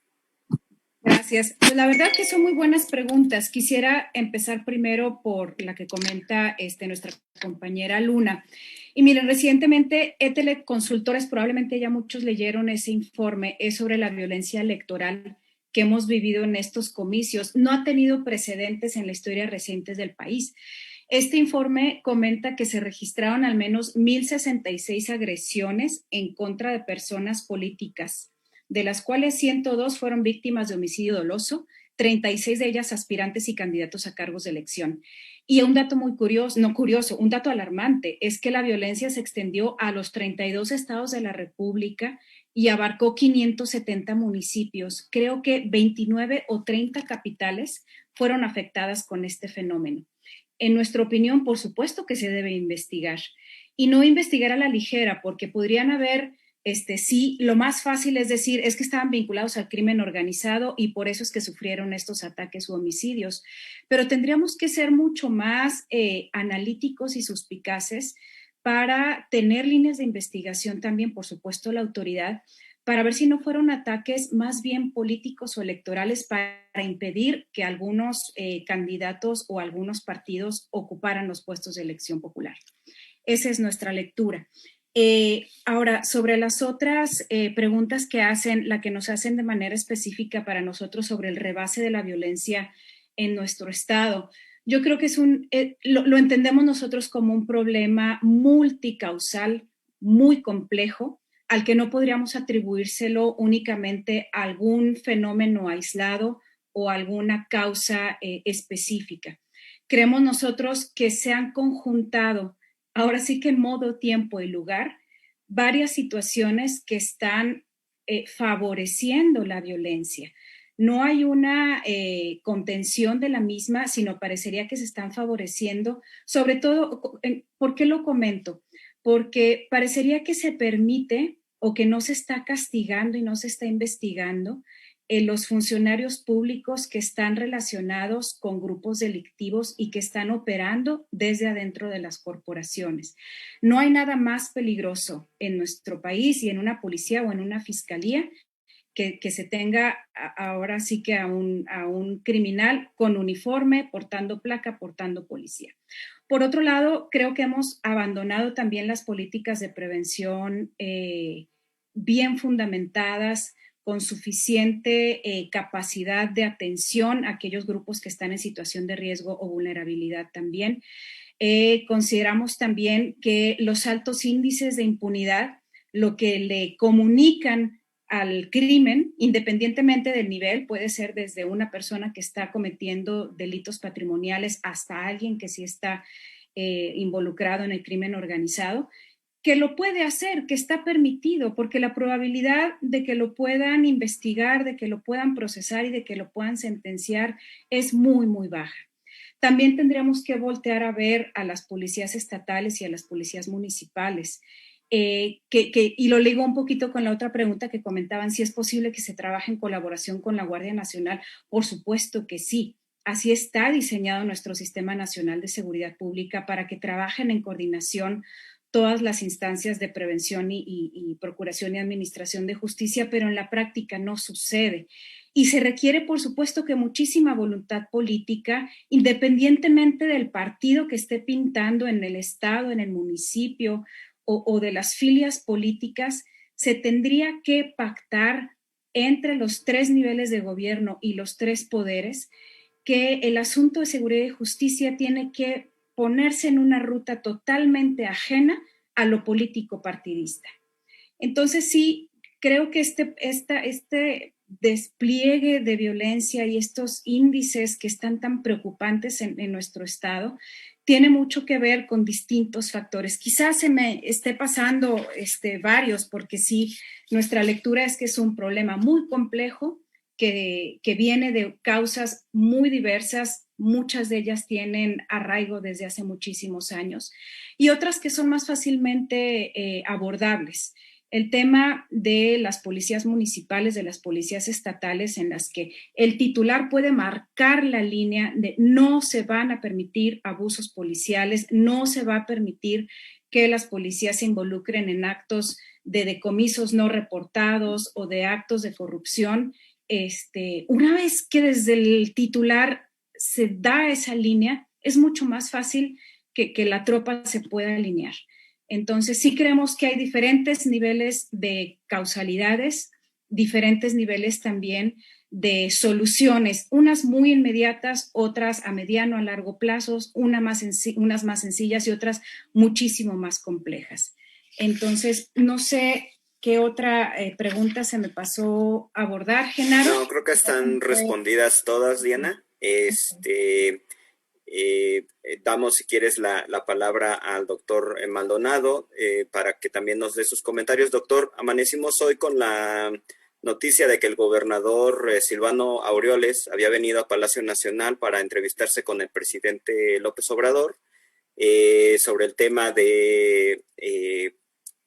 Gracias. Pues la verdad que son muy buenas preguntas. Quisiera empezar primero por la que comenta nuestra compañera Luna. Y miren, recientemente Teleconsultores, probablemente ya muchos leyeron ese informe, es sobre la violencia electoral que hemos vivido en estos comicios. No ha tenido precedentes en la historia reciente del país. Este informe comenta que se registraron al menos 1,066 agresiones en contra de personas políticas de las cuales 102 fueron víctimas de homicidio doloso, 36 de ellas aspirantes y candidatos a cargos de elección. Y un dato muy curioso, no curioso, un dato alarmante, es que la violencia se extendió a los 32 estados de la República y abarcó 570 municipios. Creo que 29 o 30 capitales fueron afectadas con este fenómeno. En nuestra opinión, por supuesto que se debe investigar y no investigar a la ligera, porque podrían haber, sí, lo más fácil es decir, es que estaban vinculados al crimen organizado y por eso es que sufrieron estos ataques u homicidios. Pero tendríamos que ser mucho más analíticos y suspicaces para tener líneas de investigación también, por supuesto, la autoridad, para ver si no fueron ataques más bien políticos o electorales para impedir que algunos candidatos o algunos partidos ocuparan los puestos de elección popular. Esa es nuestra lectura. Ahora, sobre las otras preguntas que hacen, la que nos hacen de manera específica para nosotros sobre el rebase de la violencia en nuestro estado, yo creo que lo entendemos nosotros como un problema multicausal, muy complejo, al que no podríamos atribuírselo únicamente a algún fenómeno aislado o alguna causa específica. Creemos nosotros que se han conjuntado, ahora sí que en modo, tiempo y lugar, varias situaciones que están favoreciendo la violencia. No hay una contención de la misma, sino parecería que se están favoreciendo, sobre todo, ¿por qué lo comento? Porque parecería que se permite o que no se está castigando y no se está investigando los funcionarios públicos que están relacionados con grupos delictivos y que están operando desde adentro de las corporaciones. No hay nada más peligroso en nuestro país y en una policía o en una fiscalía que se tenga ahora sí que a un criminal con uniforme, portando placa, portando policía. Por otro lado, creo que hemos abandonado también las políticas de prevención bien fundamentadas, con suficiente capacidad de atención a aquellos grupos que están en situación de riesgo o vulnerabilidad también. Consideramos también que los altos índices de impunidad, lo que le comunican al crimen, independientemente del nivel, puede ser desde una persona que está cometiendo delitos patrimoniales hasta alguien que sí está involucrado en el crimen organizado, que lo puede hacer, que está permitido, porque la probabilidad de que lo puedan investigar, de que lo puedan procesar y de que lo puedan sentenciar es muy, muy baja. También tendríamos que voltear a ver a las policías estatales y a las policías municipales. Y lo ligo un poquito con la otra pregunta que comentaban, si es posible que se trabaje en colaboración con la Guardia Nacional. Por supuesto que sí. Así está diseñado nuestro Sistema Nacional de Seguridad Pública para que trabajen en coordinación todas las instancias de prevención y procuración y administración de justicia, pero en la práctica no sucede. Y se requiere, por supuesto, que muchísima voluntad política, independientemente del partido que esté pintando en el estado, en el municipio o de las filias políticas, se tendría que pactar entre los tres niveles de gobierno y los tres poderes que el asunto de seguridad y justicia tiene que ponerse en una ruta totalmente ajena a lo político partidista. Entonces sí, creo que este despliegue de violencia y estos índices que están tan preocupantes en nuestro estado tiene mucho que ver con distintos factores. Quizás se me esté pasando varios, porque sí, nuestra lectura es que es un problema muy complejo que viene de causas muy diversas. Muchas de ellas tienen arraigo desde hace muchísimos años y otras que son más fácilmente abordables. El tema de las policías municipales, de las policías estatales, en las que el titular puede marcar la línea de no se van a permitir abusos policiales, no se va a permitir que las policías se involucren en actos de decomisos no reportados o de actos de corrupción. Una vez que desde el titular se da esa línea, es mucho más fácil que la tropa se pueda alinear. Entonces, sí creemos que hay diferentes niveles de causalidades, diferentes niveles también de soluciones, unas muy inmediatas, otras a mediano, a largo plazo, unas más sencillas y otras muchísimo más complejas. Entonces, no sé ¿Qué otra pregunta se me pasó a abordar, Genaro? No, creo que están respondidas todas, Diana. Damos, si quieres, la palabra al doctor Maldonado para que también nos dé sus comentarios. Doctor, amanecimos hoy con la noticia de que el gobernador Silvano Aureoles había venido a Palacio Nacional para entrevistarse con el presidente López Obrador sobre el tema de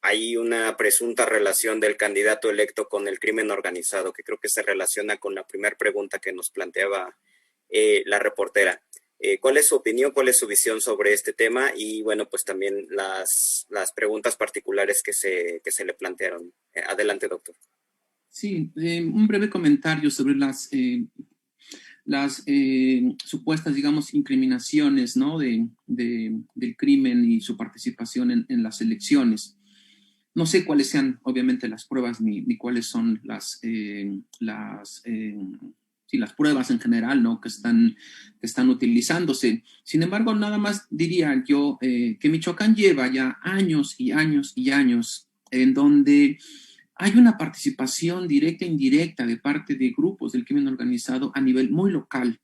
hay una presunta relación del candidato electo con el crimen organizado, que creo que se relaciona con la primera pregunta que nos planteaba la reportera. ¿Cuál es su opinión, cuál es su visión sobre este tema? Y bueno, pues también las preguntas particulares que se le plantearon. Adelante, doctor. Sí, un breve comentario sobre las supuestas, digamos, incriminaciones, ¿no? del crimen y su participación en las elecciones. No sé cuáles sean, obviamente, las pruebas ni cuáles son las pruebas en general, ¿no? que están utilizándose. Sin embargo, nada más diría yo que Michoacán lleva ya años y años y años en donde hay una participación directa e indirecta de parte de grupos del crimen organizado a nivel muy local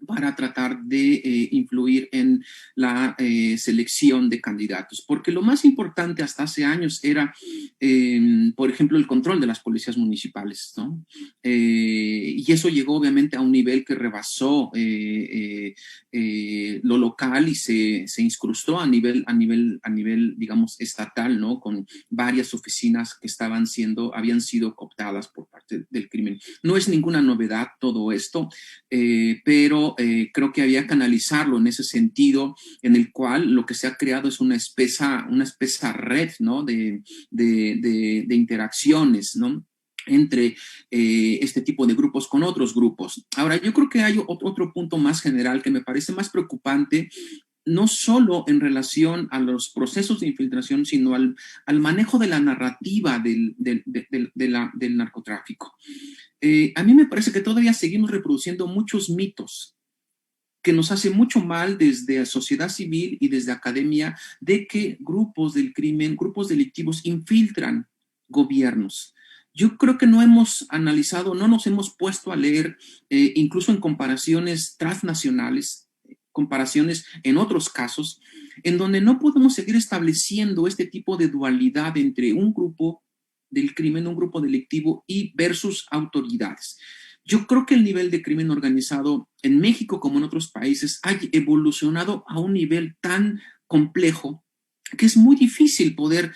para tratar de influir en la selección de candidatos. Porque lo más importante hasta hace años era, por ejemplo, el control de las policías municipales, ¿no? Y eso llegó obviamente a un nivel que rebasó lo local y se incrustó a nivel, digamos, estatal, ¿no? Con varias oficinas que habían sido cooptadas por parte del crimen. No es ninguna novedad todo esto, pero creo que había que analizarlo en ese sentido, en el cual lo que se ha creado es una espesa red, ¿no? de interacciones, ¿no? entre este tipo de grupos con otros grupos. Ahora, yo creo que hay otro punto más general que me parece más preocupante, no solo en relación a los procesos de infiltración, sino al manejo de la narrativa del narcotráfico. A mí me parece que todavía seguimos reproduciendo muchos mitos que nos hace mucho mal desde la sociedad civil y desde academia, de que grupos del crimen, grupos delictivos infiltran gobiernos. Yo creo que no hemos analizado, no nos hemos puesto a leer, incluso en comparaciones transnacionales, comparaciones en otros casos, en donde no podemos seguir estableciendo este tipo de dualidad entre un grupo del crimen, un grupo delictivo y versus autoridades. Yo creo que el nivel de crimen organizado en México como en otros países ha evolucionado a un nivel tan complejo que es muy difícil poder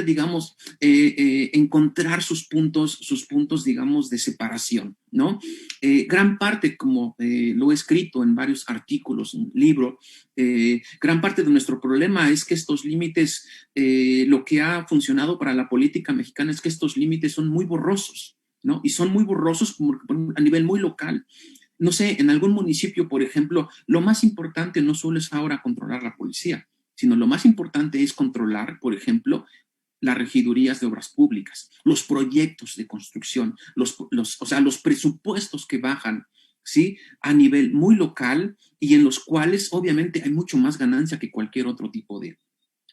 digamos, encontrar sus puntos, digamos, de separación, ¿no? Gran parte, como lo he escrito en varios artículos, un libro, gran parte de nuestro problema es que estos límites, lo que ha funcionado para la política mexicana es que estos límites son muy borrosos, ¿no? Y son muy borrosos a nivel muy local. No sé, en algún municipio, por ejemplo, lo más importante no solo es ahora controlar la policía, sino lo más importante es controlar, por ejemplo, las regidurías de obras públicas, los proyectos de construcción, o sea, los presupuestos que bajan, ¿sí? A nivel muy local y en los cuales obviamente hay mucho más ganancia que cualquier otro tipo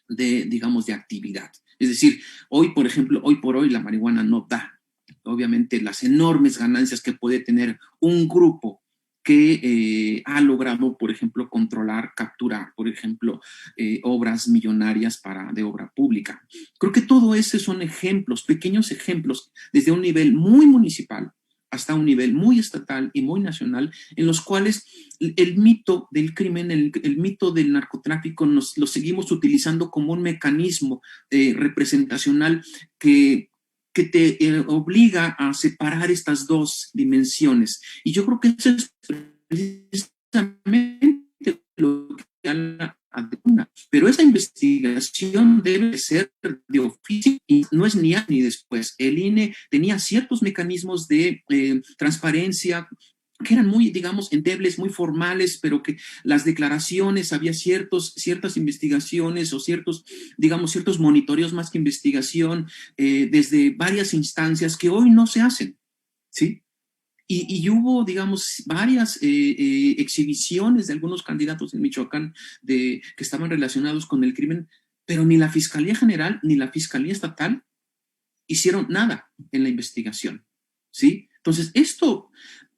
digamos, de actividad. Es decir, hoy, por ejemplo, hoy por hoy la marihuana no da, obviamente, las enormes ganancias que puede tener un grupo que ha logrado, por ejemplo, capturar, por ejemplo, obras millonarias de obra pública. Creo que todo eso son ejemplos, pequeños ejemplos, desde un nivel muy municipal hasta un nivel muy estatal y muy nacional, en los cuales el mito del crimen, el mito del narcotráfico lo seguimos utilizando como un mecanismo representacional que te obliga a separar estas dos dimensiones. Y yo creo que eso es precisamente lo que habla Aduna. Pero esa investigación debe ser de oficio y no es ni antes ni después. El INE tenía ciertos mecanismos de transparencia que eran muy, digamos, endebles, muy formales, pero que las declaraciones, había ciertas investigaciones o ciertos monitoreos más que investigación desde varias instancias que hoy no se hacen, ¿sí? Y hubo, digamos, varias exhibiciones de algunos candidatos en Michoacán que estaban relacionados con el crimen, pero ni la Fiscalía General ni la Fiscalía Estatal hicieron nada en la investigación, ¿sí? Entonces, esto,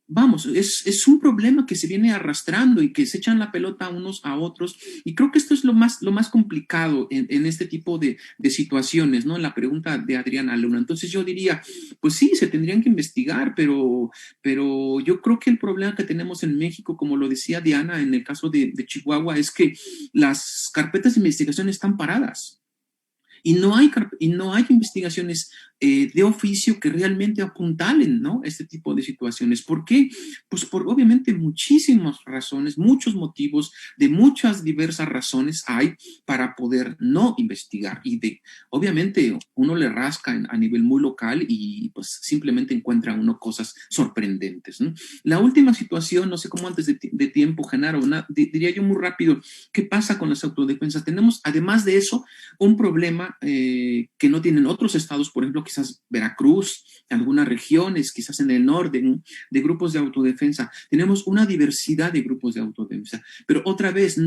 vamos, es un problema que se viene arrastrando y que se echan la pelota unos a otros, y creo que esto es lo más complicado en este tipo de situaciones, ¿no? En la pregunta de Adriana Luna. Entonces yo diría, pues sí, se tendrían que investigar, pero yo creo que el problema que tenemos en México, como lo decía Diana en el caso de Chihuahua, es que las carpetas de investigación están paradas. Y no hay investigaciones de oficio que realmente apuntalen, ¿no?, este tipo de situaciones. ¿Por qué? Pues por obviamente muchísimas razones, muchos motivos, de muchas diversas razones hay para poder no investigar. Y obviamente uno le rasca a nivel muy local y pues simplemente encuentra uno cosas sorprendentes, ¿no? La última situación, no sé cómo antes de tiempo, Genaro, diría yo muy rápido, ¿qué pasa con las autodefensas? Tenemos, además de eso, un problema que no tienen otros estados, por ejemplo, quizás Veracruz, algunas regiones, quizás en el norte, ¿no?, de grupos de autodefensa. Tenemos una diversidad de grupos de autodefensa, pero otra vez,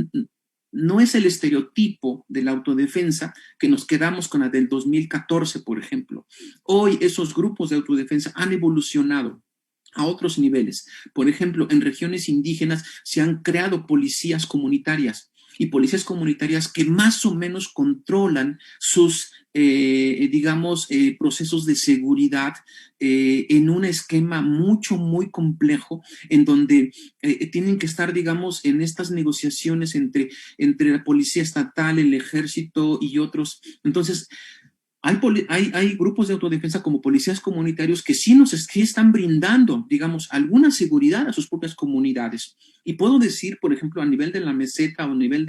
no es el estereotipo de la autodefensa que nos quedamos con la del 2014, por ejemplo. Hoy esos grupos de autodefensa han evolucionado a otros niveles. Por ejemplo, en regiones indígenas se han creado policías comunitarias, y policías comunitarias que más o menos controlan sus, digamos, procesos de seguridad en un esquema muy complejo, en donde tienen que estar, digamos, en estas negociaciones entre la policía estatal, el ejército y otros. Entonces, hay grupos de autodefensa como policías comunitarios que sí están brindando, digamos, alguna seguridad a sus propias comunidades. Y puedo decir, por ejemplo, a nivel de la meseta o a nivel,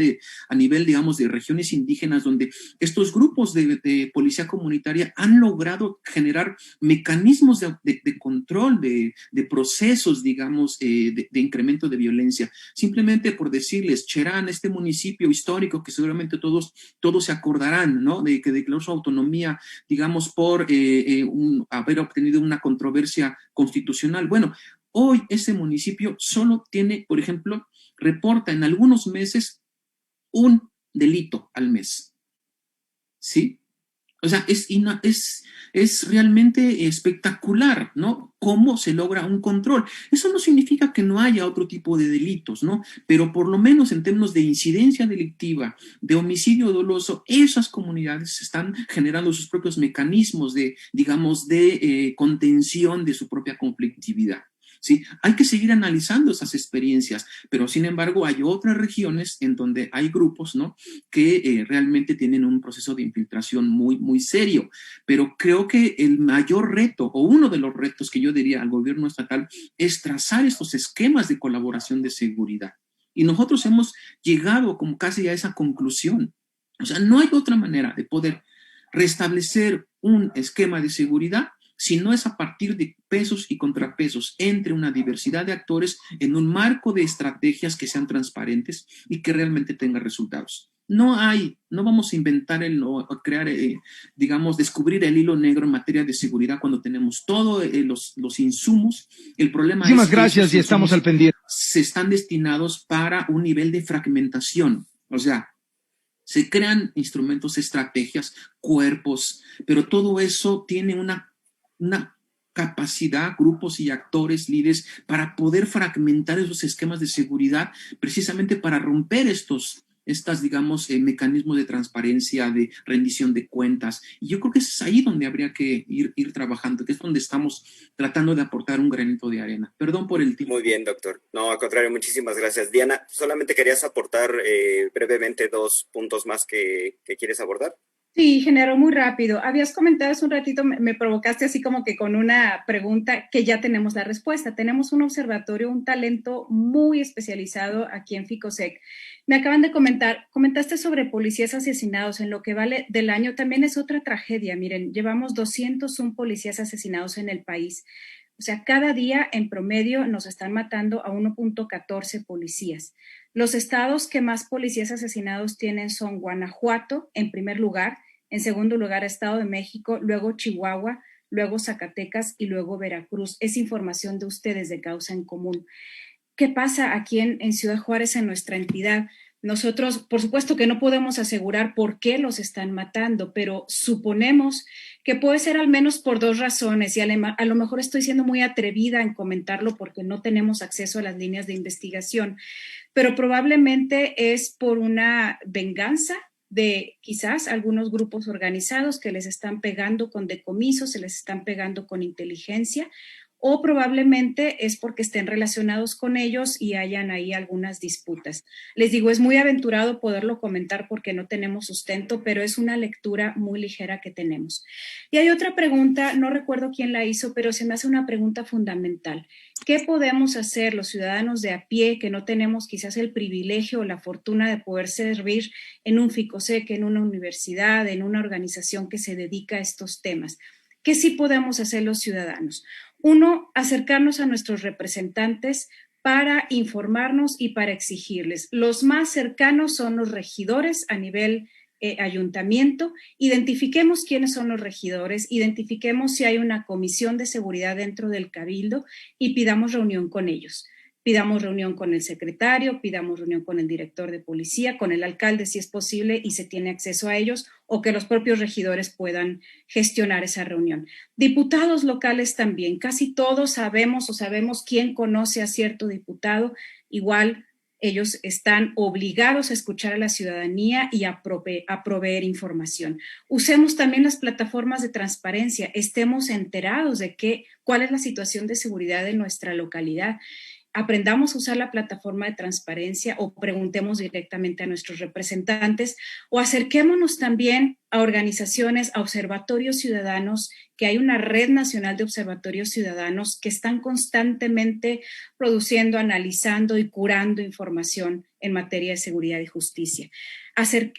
digamos, de regiones indígenas, donde estos grupos de policía comunitaria han logrado generar mecanismos de control, de procesos, digamos, de incremento de violencia. Simplemente por decirles, Cherán, este municipio histórico que seguramente todos se acordarán, ¿no?, de que declaró su autonomía, digamos, por haber obtenido una controversia constitucional. Bueno, hoy ese municipio solo tiene, por ejemplo, reporta en algunos meses un delito al mes, ¿sí? O sea, es realmente espectacular, ¿no?, cómo se logra un control. Eso no significa que no haya otro tipo de delitos, ¿no? Pero por lo menos en términos de incidencia delictiva, de homicidio doloso, esas comunidades están generando sus propios mecanismos de, digamos, de contención de su propia conflictividad. ¿Sí? Hay que seguir analizando esas experiencias, pero sin embargo hay otras regiones en donde hay grupos, ¿no?, que realmente tienen un proceso de infiltración muy serio. Pero creo que el mayor reto, o uno de los retos que yo diría al gobierno estatal, es trazar estos esquemas de colaboración de seguridad. Y nosotros hemos llegado como casi a esa conclusión. O sea, no hay otra manera de poder restablecer un esquema de seguridad si no es a partir de pesos y contrapesos entre una diversidad de actores en un marco de estrategias que sean transparentes y que realmente tengan resultados. No vamos a inventar o crear, digamos, descubrir el hilo negro en materia de seguridad cuando tenemos todos los insumos. El problema Muchísimas es que gracias y estamos al pendiente. se están destinados para un nivel de fragmentación. O sea, se crean instrumentos, estrategias, cuerpos, pero todo eso tiene una capacidad, grupos y actores, líderes, para poder fragmentar esos esquemas de seguridad, precisamente para romper digamos, mecanismos de transparencia, de rendición de cuentas. Y yo creo que es ahí donde habría que ir trabajando, que es donde estamos tratando de aportar un granito de arena. Perdón por el tiempo. Muy bien, doctor. No, al contrario, muchísimas gracias. Diana, solamente querías aportar brevemente 2 puntos más que quieres abordar. Sí, Genaro, muy rápido. Habías comentado hace un ratito, me provocaste así como que con una pregunta que ya tenemos la respuesta. Tenemos un observatorio, un talento muy especializado aquí en FICOSEC. Me acaban de comentaste sobre policías asesinados en lo que vale del año. También es otra tragedia. Miren, llevamos 201 policías asesinados en el país. O sea, cada día en promedio nos están matando a 1.14 policías. Los estados que más policías asesinados tienen son Guanajuato, en primer lugar, en segundo lugar Estado de México, luego Chihuahua, luego Zacatecas y luego Veracruz. Es información de ustedes de Causa en Común. ¿Qué pasa aquí en Ciudad Juárez, en nuestra entidad? Nosotros, por supuesto que no podemos asegurar por qué los están matando, pero suponemos que puede ser al menos por 2 razones, y a lo mejor estoy siendo muy atrevida en comentarlo porque no tenemos acceso a las líneas de investigación, pero probablemente es por una venganza de quizás algunos grupos organizados que les están pegando con decomisos, se les están pegando con inteligencia, o probablemente es porque estén relacionados con ellos y hayan ahí algunas disputas. Les digo, es muy aventurado poderlo comentar porque no tenemos sustento, pero es una lectura muy ligera que tenemos. Y hay otra pregunta, no recuerdo quién la hizo, pero se me hace una pregunta fundamental. ¿Qué podemos hacer los ciudadanos de a pie que no tenemos quizás el privilegio o la fortuna de poder servir en un FICOSEC, en una universidad, en una organización que se dedica a estos temas? ¿Qué sí podemos hacer los ciudadanos? Uno, acercarnos a nuestros representantes para informarnos y para exigirles. Los más cercanos son los regidores a nivel ayuntamiento. Identifiquemos quiénes son los regidores, identifiquemos si hay una comisión de seguridad dentro del cabildo y pidamos reunión con ellos. Pidamos reunión con el secretario, pidamos reunión con el director de policía, con el alcalde si es posible y se tiene acceso a ellos, o que los propios regidores puedan gestionar esa reunión. Diputados locales también, casi todos sabemos quién conoce a cierto diputado, igual ellos están obligados a escuchar a la ciudadanía y a proveer información. Usemos también las plataformas de transparencia, estemos enterados de cuál es la situación de seguridad de nuestra localidad. Aprendamos a usar la plataforma de transparencia o preguntemos directamente a nuestros representantes o acerquémonos también a organizaciones, a observatorios ciudadanos, que hay una red nacional de observatorios ciudadanos que están constantemente produciendo, analizando y curando información en materia de seguridad y justicia.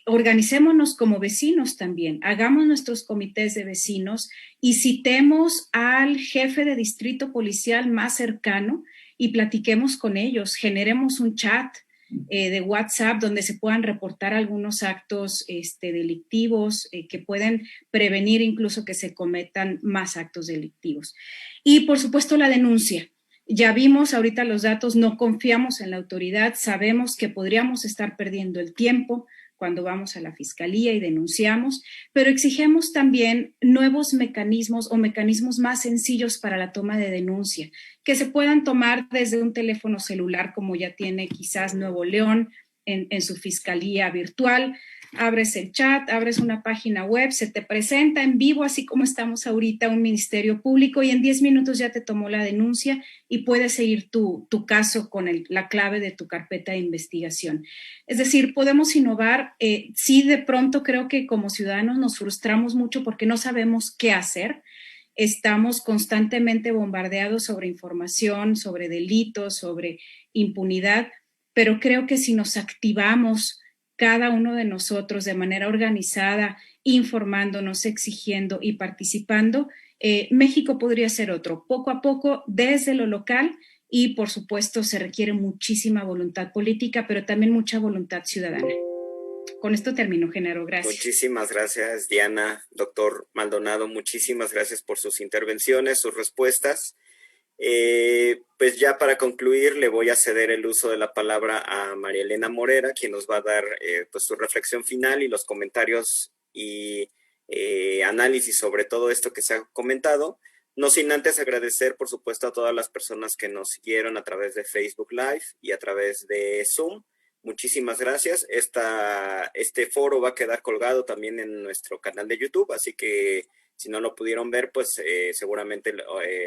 Organicémonos como vecinos también, hagamos nuestros comités de vecinos y citemos al jefe de distrito policial más cercano y platiquemos con ellos, generemos un chat de WhatsApp donde se puedan reportar algunos actos delictivos que pueden prevenir incluso que se cometan más actos delictivos. Y por supuesto la denuncia. Ya vimos ahorita los datos, no confiamos en la autoridad, sabemos que podríamos estar perdiendo el tiempo cuando vamos a la fiscalía y denunciamos, pero exigimos también nuevos mecanismos o mecanismos más sencillos para la toma de denuncia, que se puedan tomar desde un teléfono celular como ya tiene quizás Nuevo León en su fiscalía virtual. Abres el chat, abres una página web, se te presenta en vivo, así como estamos ahorita, un ministerio público y en 10 minutos ya te tomó la denuncia y puedes seguir tu caso con la clave de tu carpeta de investigación. Es decir, podemos innovar. Sí, de pronto creo que como ciudadanos nos frustramos mucho porque no sabemos qué hacer. Estamos constantemente bombardeados sobre información, sobre delitos, sobre impunidad, pero creo que si nos activamos cada uno de nosotros de manera organizada, informándonos, exigiendo y participando, México podría ser otro, poco a poco desde lo local y por supuesto se requiere muchísima voluntad política, pero también mucha voluntad ciudadana. Con esto termino, Genaro, gracias. Muchísimas gracias, Diana. Doctor Maldonado, muchísimas gracias por sus intervenciones, sus respuestas. Pues ya para concluir le voy a ceder el uso de la palabra a María Elena Morera, quien nos va a dar pues su reflexión final y los comentarios y análisis sobre todo esto que se ha comentado. No sin antes agradecer, por supuesto, a todas las personas que nos siguieron a través de Facebook Live y a través de Zoom. Muchísimas gracias. Este foro va a quedar colgado también en nuestro canal de YouTube, así que si no lo pudieron ver, pues seguramente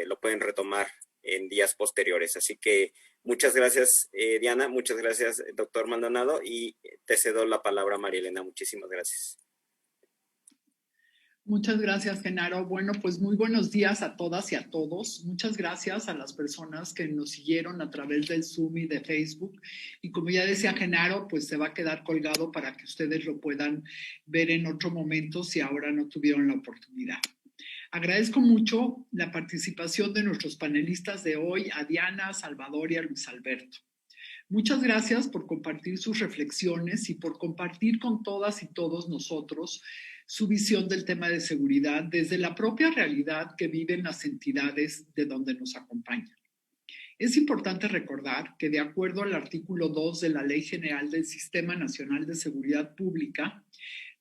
lo pueden retomar en días posteriores. Así que muchas gracias, Diana, muchas gracias, doctor Maldonado, y te cedo la palabra a María Elena. Muchísimas gracias. Muchas gracias, Genaro. Bueno, pues muy buenos días a todas y a todos. Muchas gracias a las personas que nos siguieron a través del Zoom y de Facebook. Y como ya decía Genaro, pues se va a quedar colgado para que ustedes lo puedan ver en otro momento si ahora no tuvieron la oportunidad. Agradezco mucho la participación de nuestros panelistas de hoy, a Diana, a Salvador y a Luis Alberto. Muchas gracias por compartir sus reflexiones y por compartir con todas y todos nosotros su visión del tema de seguridad desde la propia realidad que viven las entidades de donde nos acompañan. Es importante recordar que de acuerdo al artículo 2 de la Ley General del Sistema Nacional de Seguridad Pública,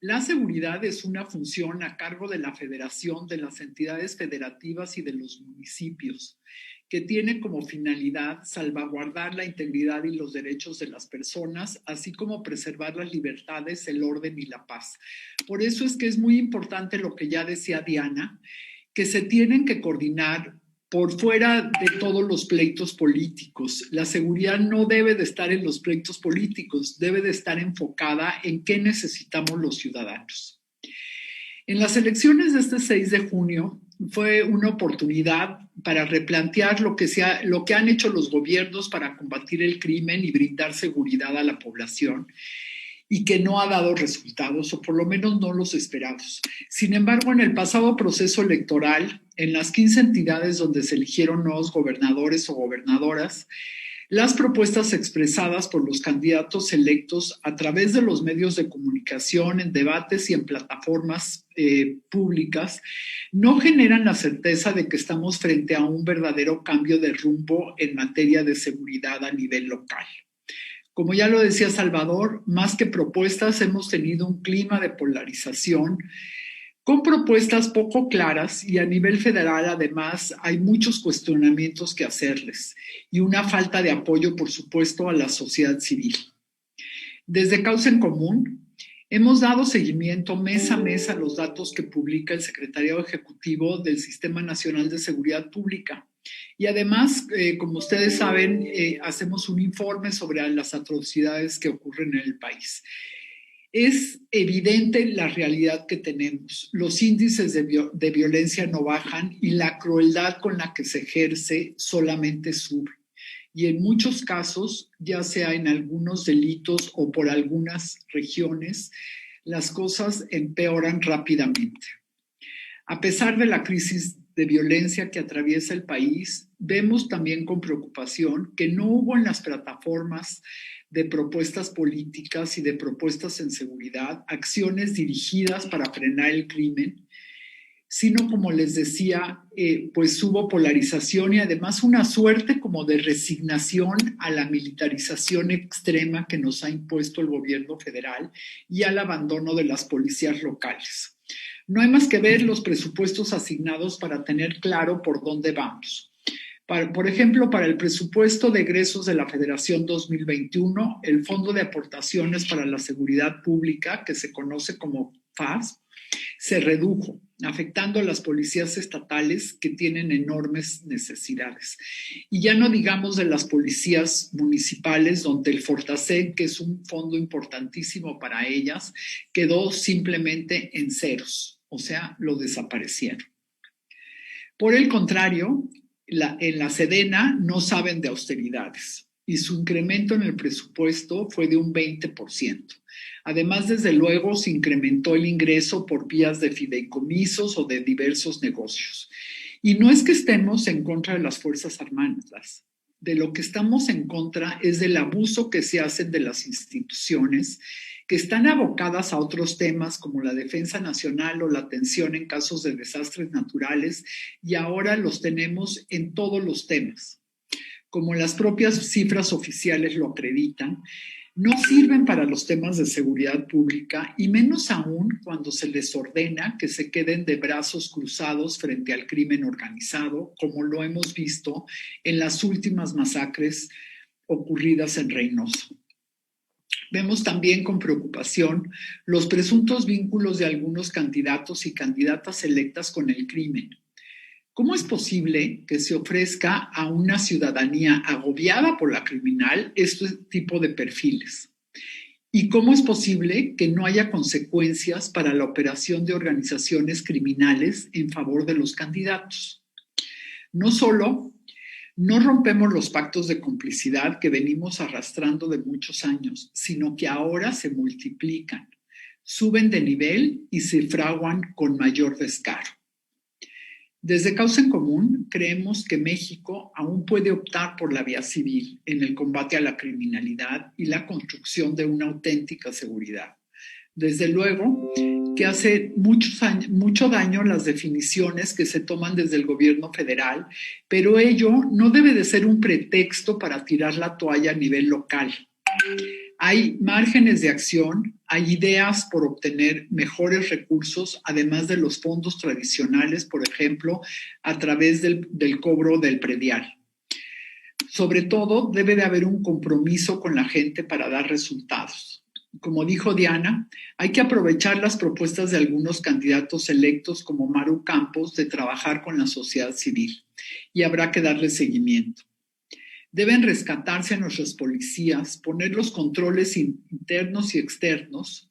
la seguridad es una función a cargo de la Federación, de las entidades federativas y de los municipios, que tiene como finalidad salvaguardar la integridad y los derechos de las personas, así como preservar las libertades, el orden y la paz. Por eso es que es muy importante lo que ya decía Diana, que se tienen que coordinar por fuera de todos los pleitos políticos. La seguridad no debe de estar en los pleitos políticos, debe de estar enfocada en qué necesitamos los ciudadanos. En las elecciones de este 6 de junio fue una oportunidad para replantear lo que han hecho los gobiernos para combatir el crimen y brindar seguridad a la población, y que no ha dado resultados, o por lo menos no los esperados. Sin embargo, en el pasado proceso electoral, en las 15 entidades donde se eligieron nuevos gobernadores o gobernadoras, las propuestas expresadas por los candidatos electos a través de los medios de comunicación, en debates y en plataformas públicas, no generan la certeza de que estamos frente a un verdadero cambio de rumbo en materia de seguridad a nivel local. Como ya lo decía Salvador, más que propuestas, hemos tenido un clima de polarización con propuestas poco claras, y a nivel federal además hay muchos cuestionamientos que hacerles y una falta de apoyo, por supuesto, a la sociedad civil. Desde Causa en Común hemos dado seguimiento mes a mes a los datos que publica el Secretariado Ejecutivo del Sistema Nacional de Seguridad Pública. Y además, como ustedes saben, hacemos un informe sobre las atrocidades que ocurren en el país. Es evidente la realidad que tenemos. Los índices de violencia no bajan y la crueldad con la que se ejerce solamente sube. Y en muchos casos, ya sea en algunos delitos o por algunas regiones, las cosas empeoran rápidamente. A pesar de la crisis de violencia que atraviesa el país, vemos también con preocupación que no hubo en las plataformas de propuestas políticas y de propuestas en seguridad acciones dirigidas para frenar el crimen, sino, como les decía, pues hubo polarización y además una suerte como de resignación a la militarización extrema que nos ha impuesto el gobierno federal y al abandono de las policías locales. No hay más que ver los presupuestos asignados para tener claro por dónde vamos. Por ejemplo, para el presupuesto de egresos de la Federación 2021, el Fondo de Aportaciones para la Seguridad Pública, que se conoce como FAS, se redujo, afectando a las policías estatales que tienen enormes necesidades. Y ya no digamos de las policías municipales, donde el Fortaseg, que es un fondo importantísimo para ellas, quedó simplemente en ceros, o sea, lo desaparecieron. Por el contrario, en la Sedena no saben de austeridades y su incremento en el presupuesto fue de un 20%. Además, desde luego, se incrementó el ingreso por vías de fideicomisos o de diversos negocios. Y no es que estemos en contra de las Fuerzas Armadas. De lo que estamos en contra es del abuso que se hace de las instituciones que están abocadas a otros temas como la defensa nacional o la atención en casos de desastres naturales, y ahora los tenemos en todos los temas. Como las propias cifras oficiales lo acreditan, no sirven para los temas de seguridad pública, y menos aún cuando se les ordena que se queden de brazos cruzados frente al crimen organizado, como lo hemos visto en las últimas masacres ocurridas en Reynosa. Vemos también con preocupación los presuntos vínculos de algunos candidatos y candidatas electas con el crimen. ¿Cómo es posible que se ofrezca a una ciudadanía agobiada por la criminal este tipo de perfiles? ¿Y cómo es posible que no haya consecuencias para la operación de organizaciones criminales en favor de los candidatos? No solo no rompemos los pactos de complicidad que venimos arrastrando de muchos años, sino que ahora se multiplican, suben de nivel y se fraguan con mayor descaro. Desde Causa en Común creemos que México aún puede optar por la vía civil en el combate a la criminalidad y la construcción de una auténtica seguridad. Desde luego que hace mucho daño las definiciones que se toman desde el gobierno federal, pero ello no debe de ser un pretexto para tirar la toalla a nivel local. Hay márgenes de acción, hay ideas por obtener mejores recursos, además de los fondos tradicionales, por ejemplo, a través del cobro del predial. Sobre todo, debe de haber un compromiso con la gente para dar resultados. Como dijo Diana, hay que aprovechar las propuestas de algunos candidatos electos como Maru Campos de trabajar con la sociedad civil y habrá que darle seguimiento. Deben rescatarse a nuestras policías, poner los controles internos y externos,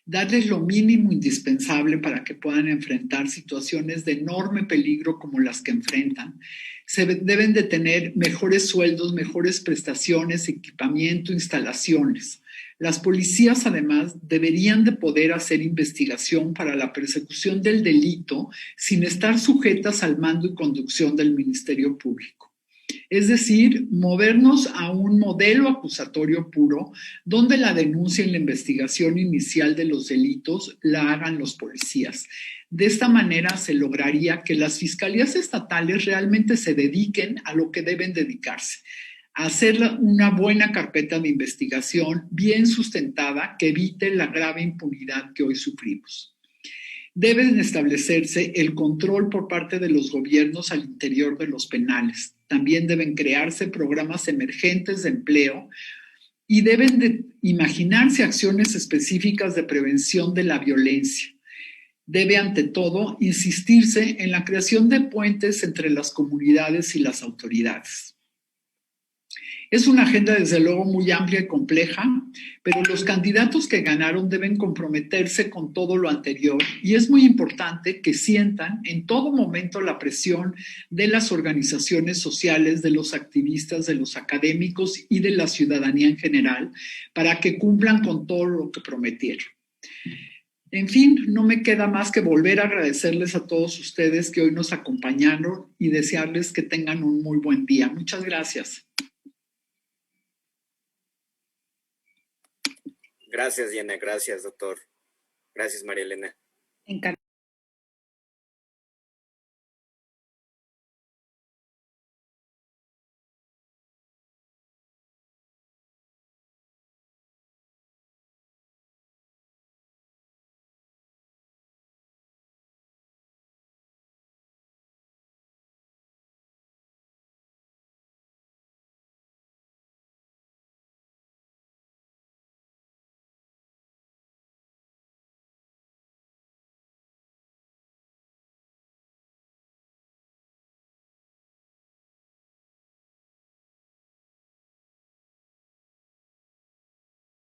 darles lo mínimo indispensable para que puedan enfrentar situaciones de enorme peligro como las que enfrentan. Se deben de tener mejores sueldos, mejores prestaciones, equipamiento, instalaciones. Las policías, además, deberían de poder hacer investigación para la persecución del delito sin estar sujetas al mando y conducción del Ministerio Público. Es decir, movernos a un modelo acusatorio puro donde la denuncia y la investigación inicial de los delitos la hagan los policías. De esta manera se lograría que las fiscalías estatales realmente se dediquen a lo que deben dedicarse, a hacer una buena carpeta de investigación bien sustentada que evite la grave impunidad que hoy sufrimos. Deben establecerse el control por parte de los gobiernos al interior de los penales. También deben crearse programas emergentes de empleo y deben de imaginarse acciones específicas de prevención de la violencia. Debe, ante todo, insistirse en la creación de puentes entre las comunidades y las autoridades. Es una agenda, desde luego, muy amplia y compleja, pero los candidatos que ganaron deben comprometerse con todo lo anterior y es muy importante que sientan en todo momento la presión de las organizaciones sociales, de los activistas, de los académicos y de la ciudadanía en general para que cumplan con todo lo que prometieron. En fin, no me queda más que volver a agradecerles a todos ustedes que hoy nos acompañaron y desearles que tengan un muy buen día. Muchas gracias. Gracias, Diana. Gracias, doctor. Gracias, María Elena. Encantado.